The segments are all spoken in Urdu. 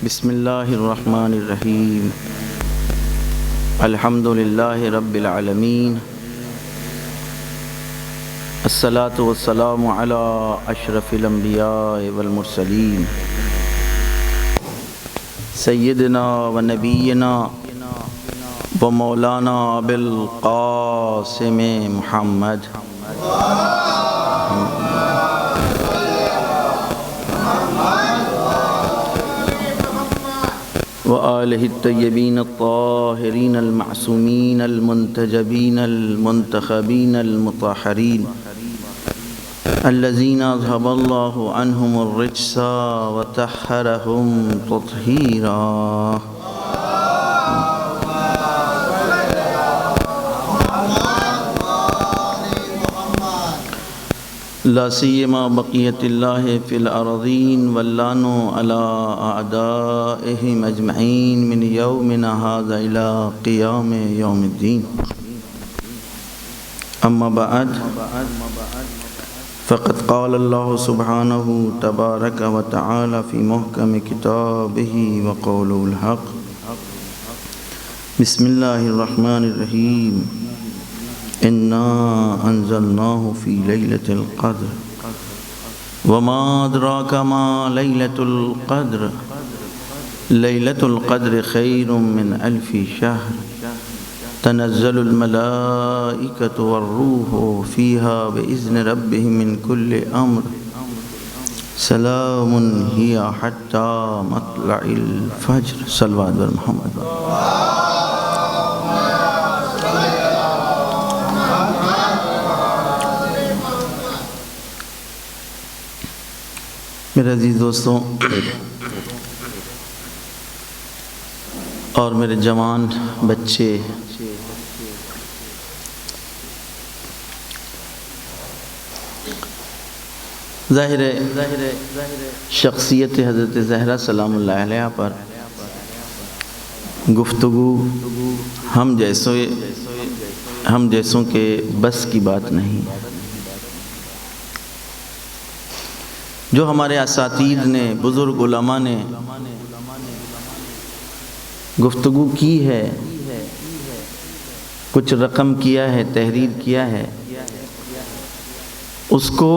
بسم اللہ الرحمن الرحیم الحمد للہ رب العالمین الصلاۃ والسلام علی اشرف الانبیاء والمرسلین سیدنا و نبینا و مولانا ابو القاسم محمد وآلہ الطیبین الطاہرین المعصومین المنتجبین المنتخبین المطہرین الذین اذھب اللہ عنہم الرجس وطہرہم تطہیرا لا سیما بقیت اللہ فی الارضین واللعنو علی اعدائہم اجمعین من یومنا ھذا الی قیام یوم الدین اما بعد فقد قال اللہ سبحانہ تبارک و تعالی فی محکم کتابہ وقولہ الحق بسم اللہ الرحمن الرحیم انا انزلناه في ليلة القدر وما ادراك ما ليلة القدر ليلة القدر خير من 1000 شهر تنزل الملائكة والروح فيها بإذن ربهم من كل أمر سلام هي حتى مطلع الفجر صلوات بر محمد میرے عزیز دوستوں اور میرے جوان بچے، ظاہر ہے شخصیت حضرت زہرا سلام اللہ علیہ پر گفتگو ہم جیسوں کے بس کی بات نہیں۔ جو ہمارے اساتید نے، بزرگ علماء نے گفتگو کی ہے، کچھ رقم کیا ہے، تحریر کیا ہے، اس کو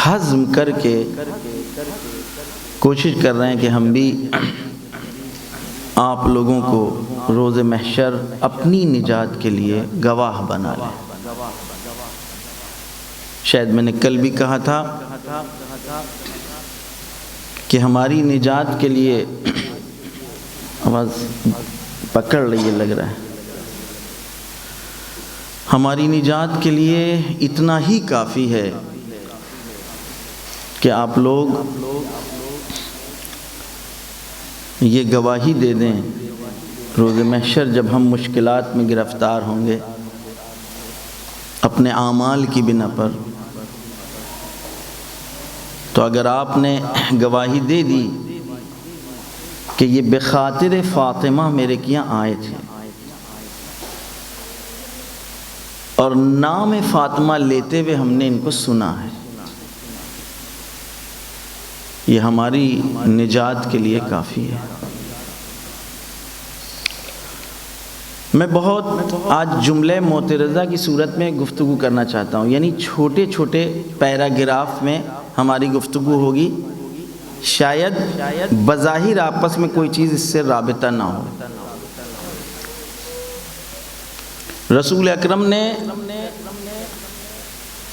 ہضم کر کے کوشش کر رہے ہیں کہ ہم بھی آپ لوگوں کو روز محشر اپنی نجات کے لیے گواہ بنا لیں۔ شاید میں نے کل بھی کہا تھا کہ ہماری نجات کے لیے، آواز پکڑ رہی ہے لگ رہا ہے، ہماری نجات کے لیے اتنا ہی کافی ہے کہ آپ لوگ یہ گواہی دے دیں روز محشر جب ہم مشکلات میں گرفتار ہوں گے اپنے اعمال کی بنا پر، تو اگر آپ نے گواہی دے دی کہ یہ بخاطر فاطمہ میرے کیا آئے تھے اور نام فاطمہ لیتے ہوئے ہم نے ان کو سنا ہے، یہ ہماری نجات کے لیے کافی ہے۔ میں بہت آج جملے معترضہ کی صورت میں گفتگو کرنا چاہتا ہوں، یعنی چھوٹے چھوٹے پیراگراف میں ہماری گفتگو ہوگی، شاید بظاہر آپس میں کوئی چیز اس سے رابطہ نہ ہو۔ رسول اکرم نے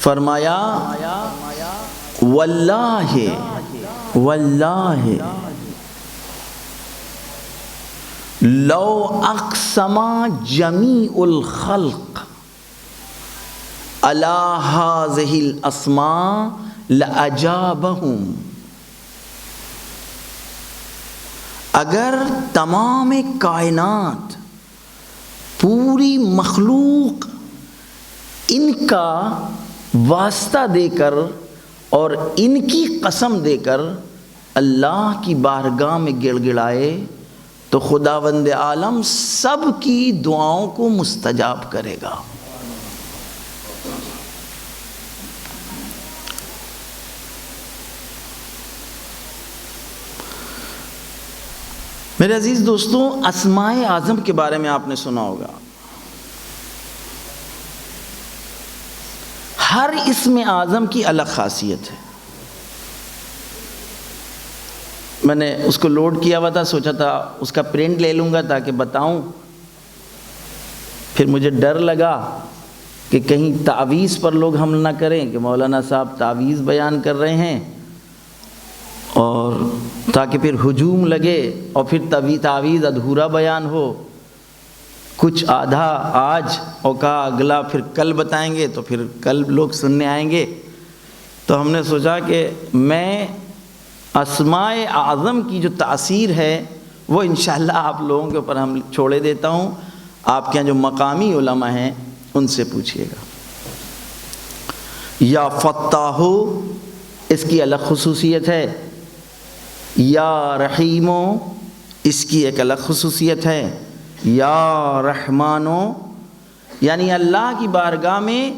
فرمایا واللہ واللہ لو اقسم جمیع الخلق علی ہذہ الاسماء لأجابہم، اگر تمام کائنات، پوری مخلوق ان کا واسطہ دے کر اور ان کی قسم دے کر اللہ کی بارگاہ میں گڑ گڑائے تو خداوند عالم سب کی دعاؤں کو مستجاب کرے گا۔ میرے عزیز دوستوں، اسماء اعظم کے بارے میں آپ نے سنا ہوگا. ہر اسم اعظم کی الگ خاصیت ہے. میں نے اس کو لوڈ کیا ہوا تھا، سوچا تھا اس کا پرنٹ لے لوں گا تاکہ بتاؤں. پھر مجھے ڈر لگا کہ کہیں تعویذ پر لوگ حمل نہ کریں کہ مولانا صاحب تعویذ بیان کر رہے ہیں، اور تاکہ پھر ہجوم لگے اور پھر تعویذ ادھورا بیان ہو. کچھ آدھا آج اور کہا اگلا پھر کل بتائیں گے، تو پھر کل لوگ سننے آئیں گے. تو ہم نے سوچا کہ میں اسماء اعظم کی جو تاثیر ہے وہ انشاءاللہ آپ لوگوں کے اوپر ہم چھوڑے دیتا ہوں. آپ کے یہاں جو مقامی علماء ہیں ان سے پوچھئے گا. یا فتاحو اس کی الگ خصوصیت ہے، یا رحیمو اس کی ایک الگ خصوصیت ہے، یا رحمانو یعنی اللہ کی بارگاہ میں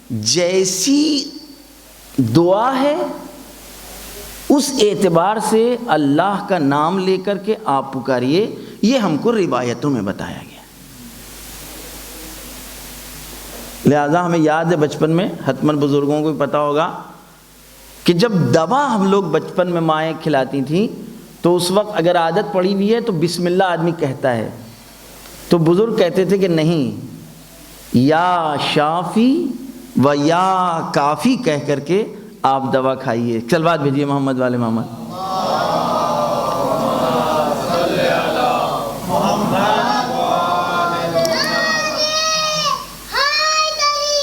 جیسی دعا ہے اس اعتبار سے اللہ کا نام لے کر کے آپ پکاریے. یہ ہم کو روایتوں میں بتایا گیا. لہذا ہمیں یاد ہے بچپن میں، حتماً بزرگوں کو بھی پتہ ہوگا کہ جب دوا ہم لوگ بچپن میں مائیں کھلاتی تھیں تو اس وقت اگر عادت پڑی ہوئی ہے تو بسم اللہ آدمی کہتا ہے، تو بزرگ کہتے تھے کہ نہیں، یا شافی و یا کافی کہہ کر کے آپ دوا کھائیے. چلوات بھیجیے محمد والے محمد.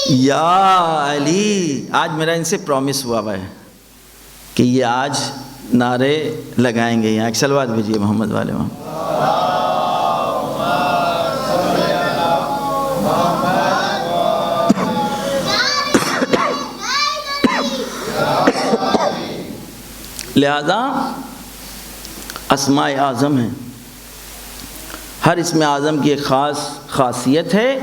یا علی، آج میرا ان سے پرومس ہوا ہے کہ یہ آج نعرے لگائیں گے. یہاں سلوات بھیجیے محمد والے محمد. لہذا اسماء اعظم ہیں، ہر اسم اعظم کی ایک خاص خاصیت ہے.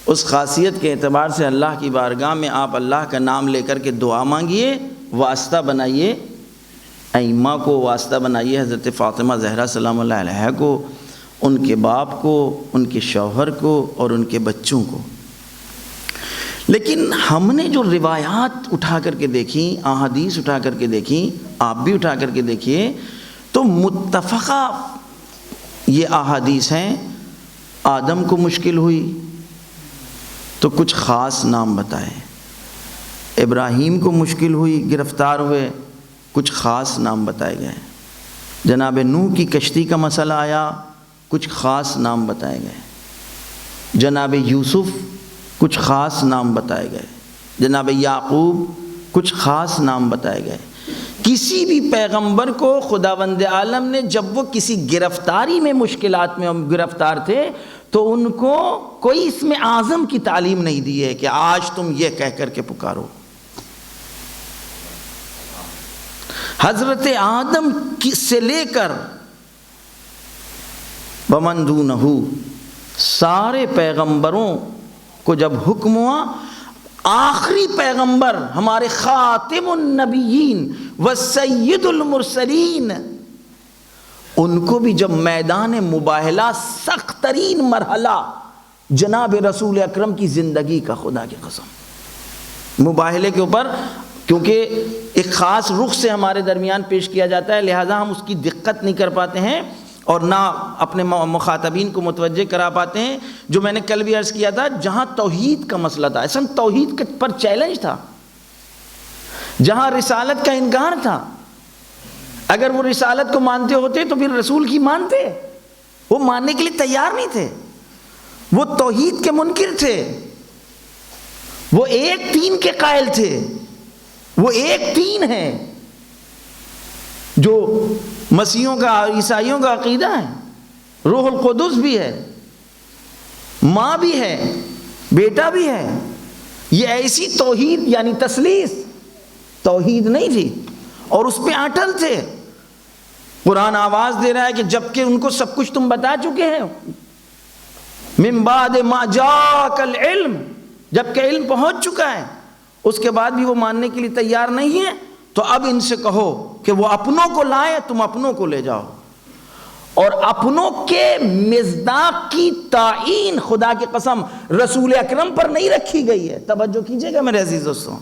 اس خاصیت کے اعتبار سے اللہ کی بارگاہ میں آپ اللہ کا نام لے کر کے دعا مانگیے، واسطہ بنائیے، ائمہ کو واسطہ بنائیے، حضرت فاطمہ زہرا سلام اللہ علیہا کو، ان کے باپ کو، ان کے شوہر کو اور ان کے بچوں کو. لیکن ہم نے جو روایات اٹھا کر کے دیکھیں، احادیث اٹھا کر کے دیکھیں، آپ بھی اٹھا کر کے دیکھیے، تو متفقہ یہ احادیث ہیں. آدم کو مشکل ہوئی تو کچھ خاص نام بتائے، ابراہیم کو مشکل ہوئی، گرفتار ہوئے، کچھ خاص نام بتائے گئے. جناب نوح کی کشتی کا مسئلہ آیا، کچھ خاص نام بتائے گئے. جناب یوسف کچھ خاص نام بتائے گئے. جناب یعقوب کچھ خاص نام بتائے گئے. کسی بھی پیغمبر کو خداوند عالم نے جب وہ کسی گرفتاری میں، مشکلات میں گرفتار تھے، تو ان کو کوئی اسم اعظم کی تعلیم نہیں دی ہے کہ آج تم یہ کہہ کر کے پکارو. حضرت آدم سے لے کر ومن دونہ سارے پیغمبروں کو جب حکم ہوا، آخری پیغمبر ہمارے خاتم النبیین و سید المرسلین، ان کو بھی جب میدان مباہلہ سخت ترین مرحلہ جناب رسول اکرم کی زندگی کا، خدا کی قسم، مباہلے کے اوپر، کیونکہ ایک خاص رخ سے ہمارے درمیان پیش کیا جاتا ہے، لہٰذا ہم اس کی دقت نہیں کر پاتے ہیں اور نہ اپنے مخاطبین کو متوجہ کرا پاتے ہیں. جو میں نے کل بھی عرض کیا تھا، جہاں توحید کا مسئلہ تھا، اصلا توحید پر چیلنج تھا، جہاں رسالت کا انکار تھا، اگر وہ رسالت کو مانتے ہوتے تو پھر رسول کی مانتے، وہ ماننے کے لیے تیار نہیں تھے. وہ توحید کے منکر تھے، وہ ایک تین کے قائل تھے. وہ ایک تین ہے جو مسیحیوں کا اور عیسائیوں کا عقیدہ ہے. روح القدس بھی ہے، ماں بھی ہے، بیٹا بھی ہے. یہ ایسی توحید یعنی تثلیث توحید نہیں تھی اور اس پہ اٹل تھے. قرآن آواز دے رہا ہے کہ جبکہ ان کو سب کچھ تم بتا چکے ہیں، من بعد ما جاءک العلم، جبکہ علم پہنچ چکا ہے، اس کے بعد بھی وہ ماننے کے لیے تیار نہیں ہے. تو اب ان سے کہو کہ وہ اپنوں کو لائیں، تم اپنوں کو لے جاؤ. اور اپنوں کے مصداق کی تعین خدا کی قسم رسول اکرم پر نہیں رکھی گئی ہے. توجہ کیجئے گا میرے عزیز دوستوں،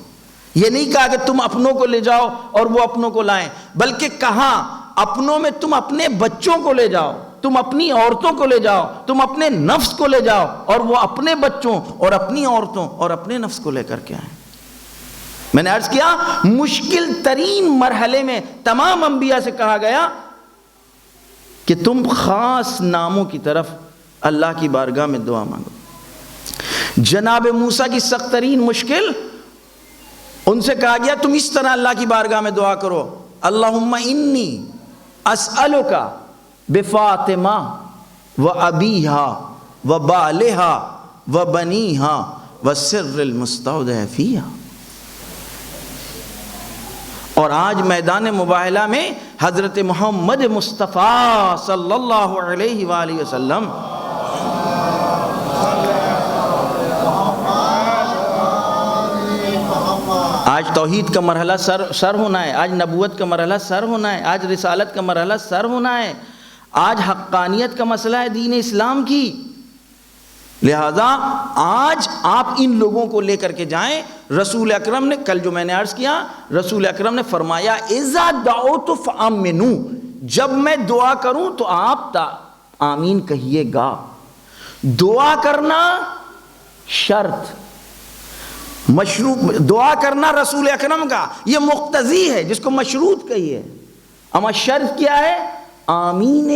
یہ نہیں کہا کہ تم اپنوں کو لے جاؤ اور وہ اپنوں کو لائیں، بلکہ کہا اپنوں میں تم اپنے بچوں کو لے جاؤ، تم اپنی عورتوں کو لے جاؤ، تم اپنے نفس کو لے جاؤ، اور وہ اپنے بچوں اور اپنی عورتوں اور اپنے نفس کو لے کر کے آئیں. میں نے عرض کیا مشکل ترین مرحلے میں تمام انبیاء سے کہا گیا کہ تم خاص ناموں کی طرف اللہ کی بارگاہ میں دعا مانگو. جناب موسیٰ کی سخت ترین مشکل، ان سے کہا گیا تم اس طرح اللہ کی بارگاہ میں دعا کرو، اللہم انی اسألک بفاطمہ و ابیہا و بالہا و بنیہا و سر المستودع فیہا. اور آج میدان مباہلہ میں حضرت محمد مصطفیٰ صلی اللہ علیہ وآلہ وسلم آج توحید کا مرحلہ سر ہونا ہے، آج نبوت کا مرحلہ سر ہونا ہے، آج رسالت کا مرحلہ سر ہونا ہے، آج حقانیت کا مسئلہ ہے دین اسلام کی. لہذا آج آپ ان لوگوں کو لے کر کے جائیں. رسول اکرم نے کل جو میں نے عرض کیا، رسول اکرم نے فرمایا اذا دعوت فآمنوا، جب میں دعا کروں تو آپ آمین کہیے گا. دعا کرنا شرط، مشروط، دعا کرنا رسول اکرم کا یہ مقتضی ہے جس کو مشروط کہیے. اما شرط کیا ہے؟ آمین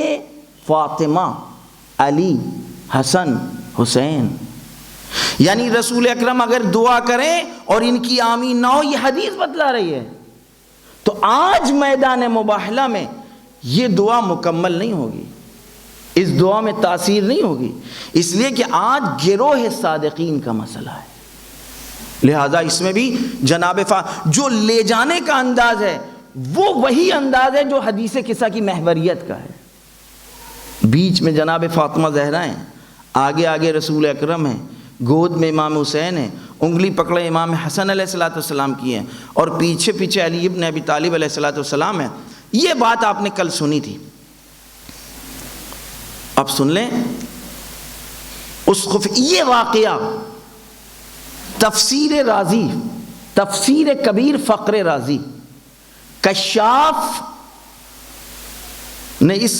فاطمہ، علی، حسن، حسین. یعنی رسول اکرم اگر دعا کریں اور ان کی آمین نہ ہو، یہ حدیث بتلا رہی ہے، تو آج میدان مباہلہ میں یہ دعا مکمل نہیں ہوگی، اس دعا میں تاثیر نہیں ہوگی، اس لیے کہ آج گروہ صادقین کا مسئلہ ہے. لہذا اس میں بھی جناب جو لے جانے کا انداز ہے وہ وہی انداز ہے جو حدیث قصہ کی محوریت کا ہے. بیچ میں جناب فاطمہ زہرا ہیں، آگے آگے رسول اکرم ہیں، گود میں امام حسین ہیں، انگلی پکڑے امام حسن علیہ السلام کی ہیں، اور پیچھے پیچھے علی ابن ابی طالب علیہ السلام ہیں. یہ بات آپ نے کل سنی تھی، اب سن لیں. یہ واقعہ تفسیر رازی، تفسیر کبیر فقر رازی، کشاف نے اس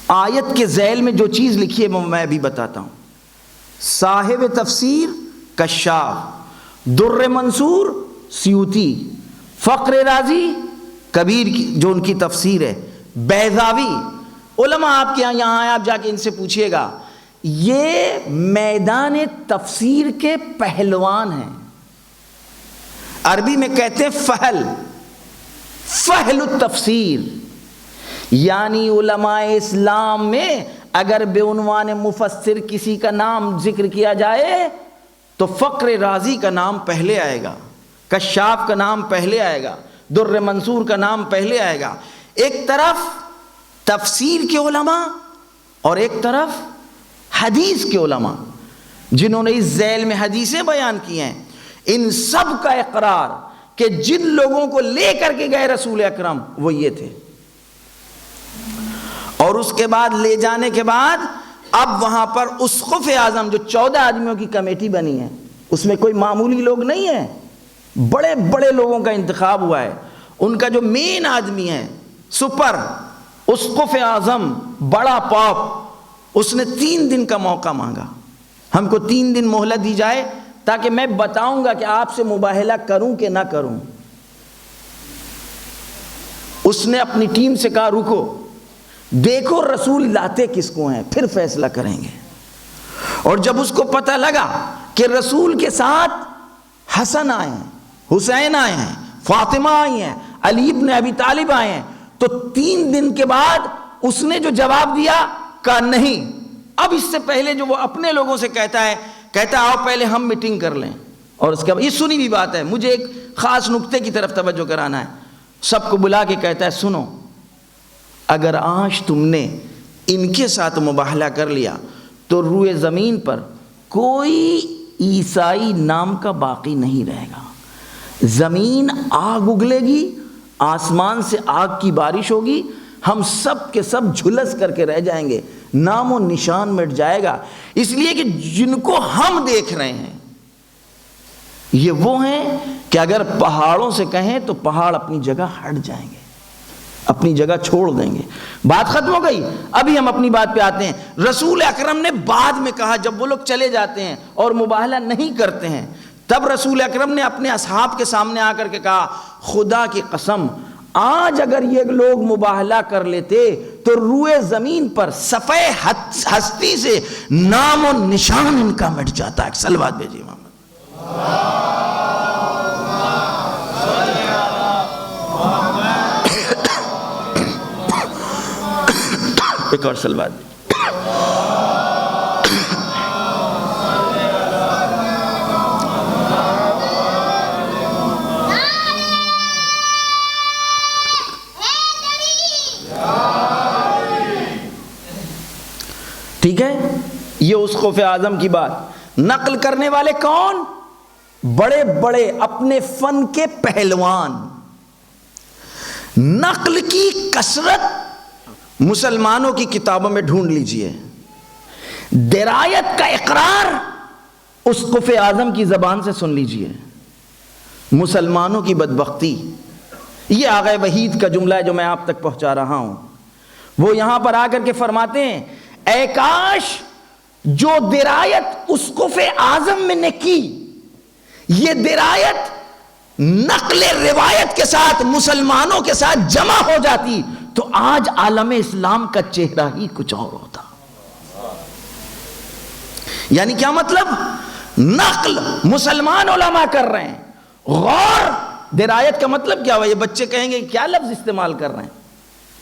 آیت کے ذیل میں جو چیز لکھی ہے میں ابھی بتاتا ہوں. صاحب تفسیر کشاف، در منصور سیوطی، فقر رازی کبیر کی جو ان کی تفسیر ہے، بیضاوی. علماء آپ کے یہاں آئے، آپ جا کے ان سے پوچھئے گا، یہ میدان تفسیر کے پہلوان ہیں. عربی میں کہتے ہیں فہل، فہل التفسیر. یعنی علماء اسلام میں اگر بے عنوان مفسر کسی کا نام ذکر کیا جائے تو فقر رازی کا نام پہلے آئے گا، کشاف کا نام پہلے آئے گا، در منصور کا نام پہلے آئے گا. ایک طرف تفسیر کے علماء اور ایک طرف حدیث کے علماء جنہوں نے اس ذیل میں حدیثیں بیان کی ہیں. ان سب کا اقرار کہ جن لوگوں کو لے کر کے گئے رسول اکرم وہ یہ تھے. اور اس کے بعد لے جانے کے بعد اب وہاں پر اسقف اعظم جو 14 آدمیوں کی کمیٹی بنی ہے، اس میں کوئی معمولی لوگ نہیں ہیں، بڑے بڑے لوگوں کا انتخاب ہوا ہے. ان کا جو مین آدمی ہے سپر اسقف اعظم بڑا پاپ، اس نے 3 دن کا موقع مانگا. ہم کو 3 دن مہلت دی جائے تاکہ میں بتاؤں گا کہ آپ سے مباہلہ کروں کہ نہ کروں. اس نے اپنی ٹیم سے کہا رکو، دیکھو رسول لاتے کس کو ہیں، پھر فیصلہ کریں گے. اور جب اس کو پتہ لگا کہ رسول کے ساتھ حسن آئے ہیں، حسین آئے ہیں، فاطمہ آئی ہیں، علی ابن ابی طالب آئے ہیں، تو 3 دن کے بعد اس نے جو جواب دیا کہا نہیں، اب اس سے پہلے جو وہ اپنے لوگوں سے کہتا ہے آؤ پہلے ہم میٹنگ کر لیں. اور اس کے بعد یہ سنی بھی بات ہے، مجھے ایک خاص نقطے کی طرف توجہ کرانا ہے. سب کو بلا کے کہتا ہے سنو، اگر آج تم نے ان کے ساتھ مباہلہ کر لیا تو روئے زمین پر کوئی عیسائی نام کا باقی نہیں رہے گا. زمین آگ اگلے گی، آسمان سے آگ کی بارش ہوگی، ہم سب کے سب جھلس کر کے رہ جائیں گے، نام و نشان مٹ جائے گا، اس لیے کہ جن کو ہم دیکھ رہے ہیں یہ وہ ہیں کہ اگر پہاڑوں سے کہیں تو پہاڑ اپنی جگہ ہٹ جائیں گے، اپنی جگہ چھوڑ دیں گے۔ بات ختم ہو گئی، ابھی ہم اپنی بات پہ آتے ہیں۔ رسول اکرم نے بعد میں کہا، جب وہ لوگ چلے جاتے ہیں اور مباہلہ نہیں کرتے ہیں، تب رسول اکرم نے اپنے اصحاب کے سامنے آ کر کے کہا، خدا کی قسم آج اگر یہ لوگ مباہلہ کر لیتے تو روئے زمین پر صفحے ہستی سے نام و نشان ان کا مٹ جاتا ہے۔ صلوات بھیجیے محمد۔ ایک اور صلوات بھیجیے۔ ٹھیک ہے، یہ اسقف اعظم کی بات۔ نقل کرنے والے کون؟ بڑے بڑے اپنے فن کے پہلوان۔ نقل کی کثرت مسلمانوں کی کتابوں میں ڈھونڈ لیجئے، درایت کا اقرار اسقف اعظم کی زبان سے سن لیجئے۔ مسلمانوں کی بدبختی، یہ آغا وحید کا جملہ ہے جو میں آپ تک پہنچا رہا ہوں۔ وہ یہاں پر آ کر کے فرماتے ہیں، اے کاش جو درایت اسقف اعظم میں نے کی، یہ درایت نقل روایت کے ساتھ مسلمانوں کے ساتھ جمع ہو جاتی تو آج عالم اسلام کا چہرہ ہی کچھ اور ہوتا۔ یعنی کیا مطلب؟ نقل مسلمان علماء کر رہے ہیں، غور درایت کا مطلب کیا ہوا؟ یہ بچے کہیں گے کیا لفظ استعمال کر رہے ہیں؟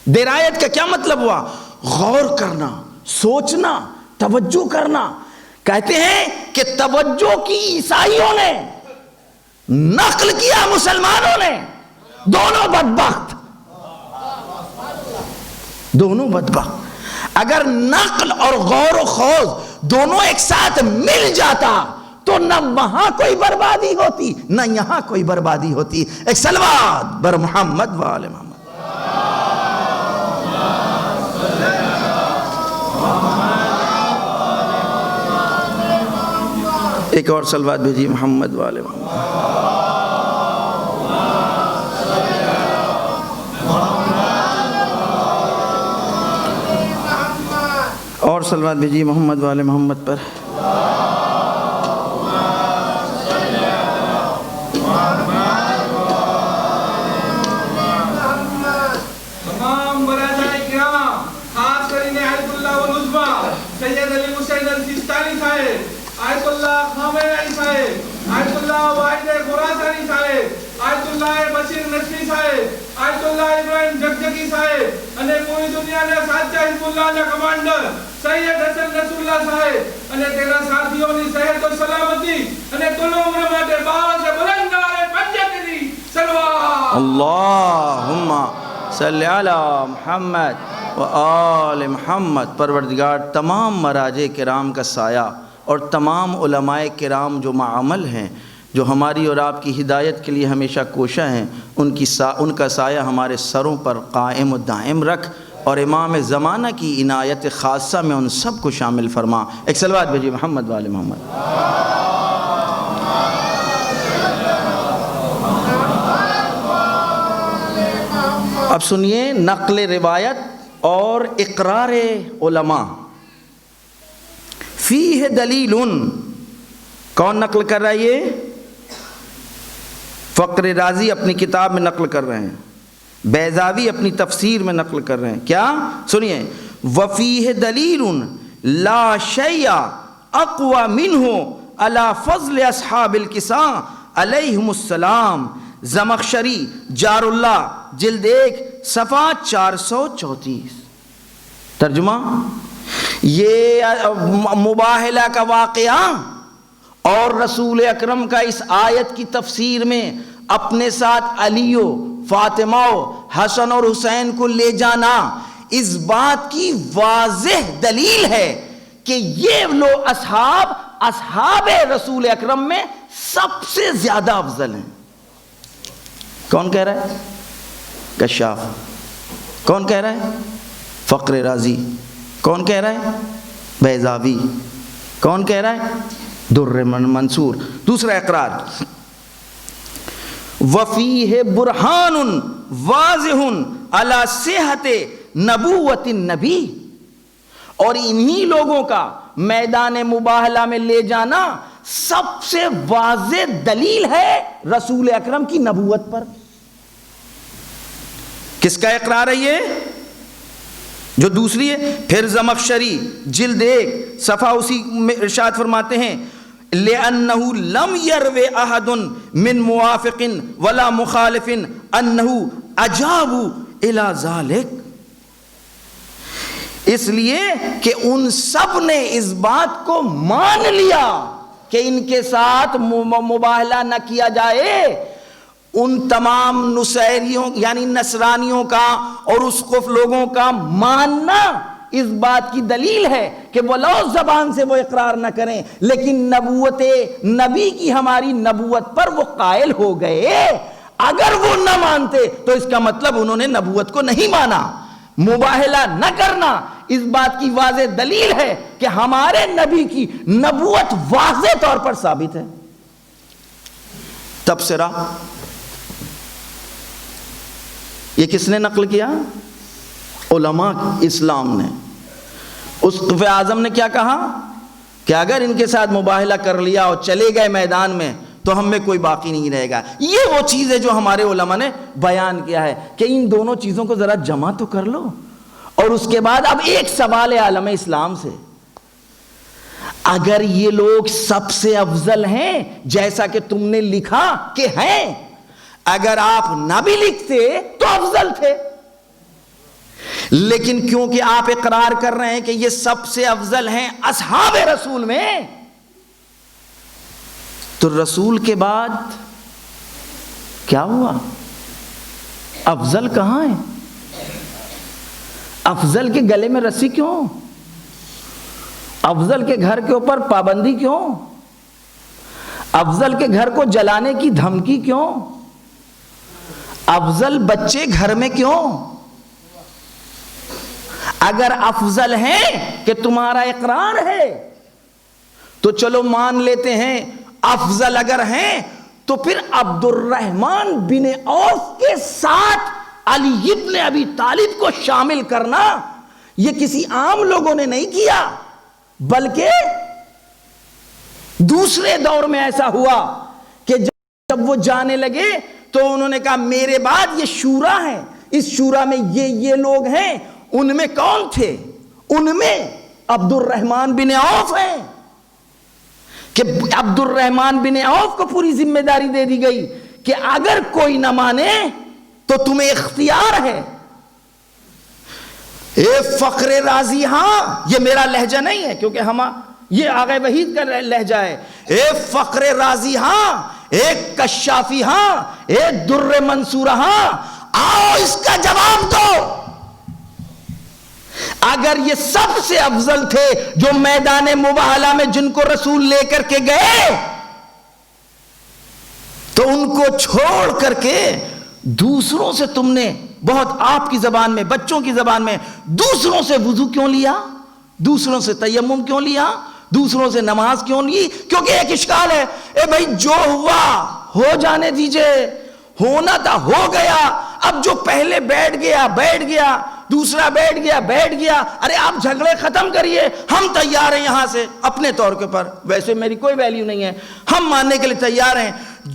درایت کا کیا مطلب ہوا؟ غور کرنا، سوچنا، توجہ کرنا۔ کہتے ہیں کہ توجہ کی عیسائیوں نے، نقل کیا مسلمانوں نے، دونوں بدبخت، دونوں بدبخت۔ اگر نقل اور غور و خوض دونوں ایک ساتھ مل جاتا تو نہ وہاں کوئی بربادی ہوتی نہ یہاں کوئی بربادی ہوتی۔ ایک صلوات بر محمد و آل محمد۔ ایک اور صلوات بھیجیے محمد و آل محمد۔ اور صلوات بھیجیے محمد و آل محمد پر۔ تمام برادران کرام، خاص کرین آیت اللہ والعظمہ سید علی حسین السیستانی صاحب، آیت اللہ خامنئی صاحب، آیت اللہ واحد خراسانی صاحب، آیت اللہ بشیر نشری صاحب، آیت اللہ ابراہیم جگجگی صاحب، અને પૂરી દુનિયાના સાચા હિઝબુલ્લાહના કમાન્ડર સૈયદ હસન નસરુલ્લાહ સાહેબ અને તેના સાથીઓની સેહત અને સલામતી અને તોલો ઉમ્ર માટે બાવસે બુલંદ નારે પંજે કરી સલવાત اللہم صلی علی محمد و آل محمد۔ پروردگار تمام مراجع کرام کا سایہ اور تمام علماء کرام جو معامل ہیں، جو ہماری اور آپ کی ہدایت کے لیے ہمیشہ کوشاں ہیں، ان کا سایہ ہمارے سروں پر قائم و دائم رکھ، اور امام زمانہ کی عنایت خاصہ میں ان سب کو شامل فرما۔ ایک صلوات بھیجیے محمد و آل محمد۔ اب سنیے نقل روایت اور اقرار علماء۔ فیہ دلیل، کون نقل کر رہا ہے؟ یہ فقر رازی اپنی کتاب میں نقل کر رہے ہیں، بیضاوی اپنی تفسیر میں نقل کر رہے ہیں۔ کیا؟ سنیے، وفیہ دلیل لا شیء اقوى منہ علی فضل اصحاب الکساء علیہم السلام، زمخشری جار اللہ جلد 1 صفحہ 434۔ ترجمہ، یہ مباہلہ کا واقعہ اور رسول اکرم کا اس آیت کی تفسیر میں اپنے ساتھ علی و فاطمہ و حسن اور حسین کو لے جانا اس بات کی واضح دلیل ہے کہ یہ لوگ اصحاب رسول اکرم میں سب سے زیادہ افضل ہیں۔ کون کہہ رہا ہے؟ کشاف۔ کون کہہ رہا ہے؟ فخر رازی. کون کہہ رہا ہے؟ بیضاوی. کون کہہ رہا ہے؟ در منصور. دوسرا اقرار وفیہ برہان واضح علی صحت نبوت النبی. اور انہی لوگوں کا میدان مباہلہ میں لے جانا سب سے واضح دلیل ہے رسول اکرم کی نبوت پر. کس کا اقرار ہے یہ؟ جو دوسری ہے. پھر زمخشری جلد 1 صفحہ اسی میں ارشاد فرماتے ہیں لِأَنَّهُ لَمْ يَرْوِ أَحَدٌ مِّن مُوَافِقٍ وَلَا مُخَالِفٍ أَنَّهُ أَجَابُ إِلَى ذَلِكَ. اس لیے کہ ان سب نے اس بات کو مان لیا کہ ان کے ساتھ مباہلہ نہ کیا جائے. ان تمام نصیریوں یعنی نصرانیوں کا اور اسقف لوگوں کا ماننا اس بات کی دلیل ہے کہ وہ لو زبان سے وہ اقرار نہ کریں لیکن نبوت نبی کی ہماری نبوت پر وہ قائل ہو گئے. اگر وہ نہ مانتے تو اس کا مطلب انہوں نے نبوت کو نہیں مانا. مباہلہ نہ کرنا اس بات کی واضح دلیل ہے کہ ہمارے نبی کی نبوت واضح طور پر ثابت ہے. تبصرہ یہ کس نے نقل کیا؟ علماء اسلام نے. اسقف اعظم نے کیا کہا کہ اگر ان کے ساتھ مباہلہ کر لیا اور چلے گئے میدان میں تو ہم میں کوئی باقی نہیں رہے گا. یہ وہ چیز ہے جو ہمارے علماء نے بیان کیا ہے کہ ان دونوں چیزوں کو ذرا جمع تو کر لو. اور اس کے بعد اب ایک سوال ہے عالم اسلام سے. اگر یہ لوگ سب سے افضل ہیں جیسا کہ تم نے لکھا کہ ہیں، اگر آپ نہ بھی لکھتے تو افضل تھے، لیکن کیونکہ آپ اقرار کر رہے ہیں کہ یہ سب سے افضل ہیں اصحاب رسول میں، تو رسول کے بعد کیا ہوا؟ افضل کہاں ہے؟ افضل کے گلے میں رسی کیوں؟ افضل کے گھر کے اوپر پابندی کیوں؟ افضل کے گھر کو جلانے کی دھمکی کیوں؟ افضل بچے گھر میں کیوں؟ اگر افضل ہیں کہ تمہارا اقرار ہے تو چلو مان لیتے ہیں. افضل اگر ہیں تو پھر عبد الرحمن بن عوف کے ساتھ علی ابن ابی طالب کو شامل کرنا یہ کسی عام لوگوں نے نہیں کیا، بلکہ دوسرے دور میں ایسا ہوا کہ جب وہ جانے لگے تو انہوں نے کہا میرے بعد یہ شورا ہے، اس شورا میں یہ لوگ ہیں. ان میں کون تھے؟ ان میں عبد الرحمن بن عوف ہیں کہ عبد الرحمن بن عوف کو پوری ذمہ داری دے دی گئی کہ اگر کوئی نہ مانے تو تمہیں اختیار ہے. اے فخر رازی، ہاں یہ میرا لہجہ نہیں ہے کیونکہ یہ آغا وحید کا لہجہ ہے. اے فخر رازی ہاں، اے کشافی ہاں، اے در منصور ہاں، آؤ اس کا جواب دو. اگر یہ سب سے افضل تھے جو میدان مباہلہ میں جن کو رسول لے کر کے گئے، تو ان کو چھوڑ کر کے دوسروں سے تم نے بہت آپ کی زبان میں، بچوں کی زبان میں، دوسروں سے وضو کیوں لیا؟ دوسروں سے تیمم کیوں لیا؟ دوسروں سے نماز کیوں لی؟ کیونکہ ایک اشکال ہے. اے بھائی جو ہوا ہو جانے دیجئے، ہونا تھا ہو گیا. اب جو پہلے بیٹھ گیا، دوسرا بیٹھ گیا. ارے آپ جھگڑے ختم کریے، ہم تیار ہیں یہاں سے اپنے طور کے پر. ویسے میری کوئی ویلیو نہیں ہے، ہم ماننے کے لیے تیار ہیں.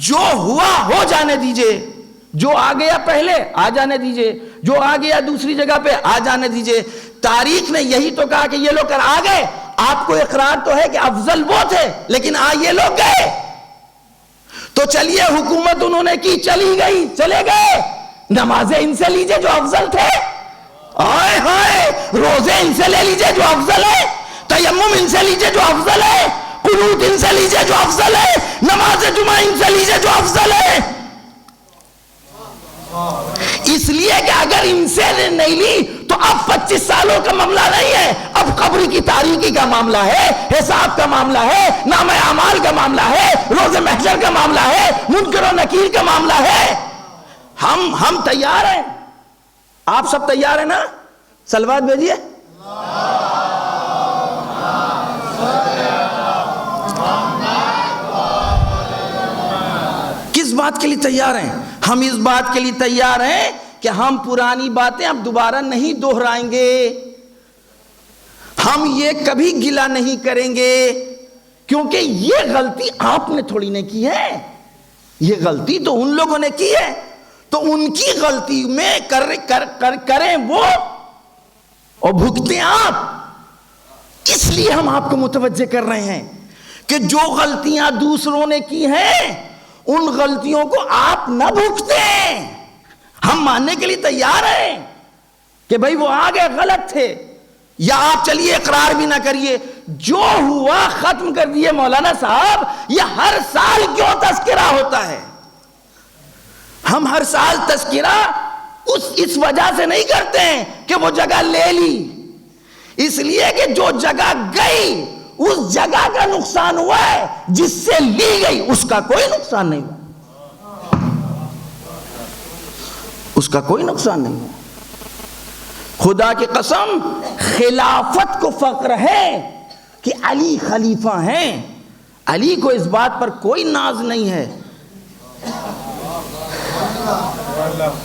جو ہوا ہو جانے دیجئے، جو آ گیا پہلے آ جانے دیجئے، جو آ گیا دوسری جگہ پہ آ جانے دیجئے. تاریخ نے یہی تو کہا کہ یہ لوگ آ گئے. آپ کو اقرار تو ہے کہ افضل وہ تھے، لیکن یہ لوگ گئے. تو چلیے حکومت انہوں نے کی، چلی گئی، چلے گئے. نمازیں ان سے لیجئے جو افضل تھے، آئے ہائے روزے ان سے لے لیجئے جو افضل ہے، تیمم ان سے لیجئے جو افضل ہے، قنوت ان سے لیجئے جو افضل ہے، نماز جمعہ ان سے لیجئے جو افضل ہے. اس لیے کہ اگر ان سے نہیں لی تو اب 25 سالوں کا معاملہ نہیں ہے، اب قبر کی تاریکی کا معاملہ ہے، حساب کا معاملہ ہے، نامہ اعمال کا معاملہ ہے، روز محشر کا معاملہ ہے، منکر و نکیر کا معاملہ ہے. ہم تیار ہیں. آپ سب تیار ہیں نا؟ صلوات بھیجیے. کس بات کے لیے تیار ہیں؟ ہم اس بات کے لیے تیار ہیں کہ ہم پرانی باتیں اب دوبارہ نہیں دہرائیں گے. ہم یہ کبھی گلہ نہیں کریں گے، کیونکہ یہ غلطی آپ نے تھوڑی نے کی ہے، یہ غلطی تو ان لوگوں نے کی ہے، تو ان کی غلطی میں کریں وہ اور بھگتیں آپ. اس لیے ہم آپ کو متوجہ کر رہے ہیں کہ جو غلطیاں دوسروں نے کی ہیں ان غلطیوں کو آپ نہ بھگتیں. ہم ماننے کے لیے تیار ہیں کہ بھائی وہ آگے غلط تھے، یا آپ چلیے اقرار بھی نہ کریے، جو ہوا ختم کر دیے. مولانا صاحب یہ ہر سال کیوں تذکرہ ہوتا ہے؟ ہم ہر سال تذکرہ اس وجہ سے نہیں کرتے ہیں کہ وہ جگہ لے لی، اس لیے کہ جو جگہ گئی اس جگہ کا نقصان ہوا ہے، جس سے لی گئی اس کا کوئی نقصان نہیں ہوا، اس کا کوئی نقصان نہیں ہوا. خدا کی قسم خلافت کو فخر ہے کہ علی خلیفہ ہیں. علی کو اس بات پر کوئی ناز نہیں ہے.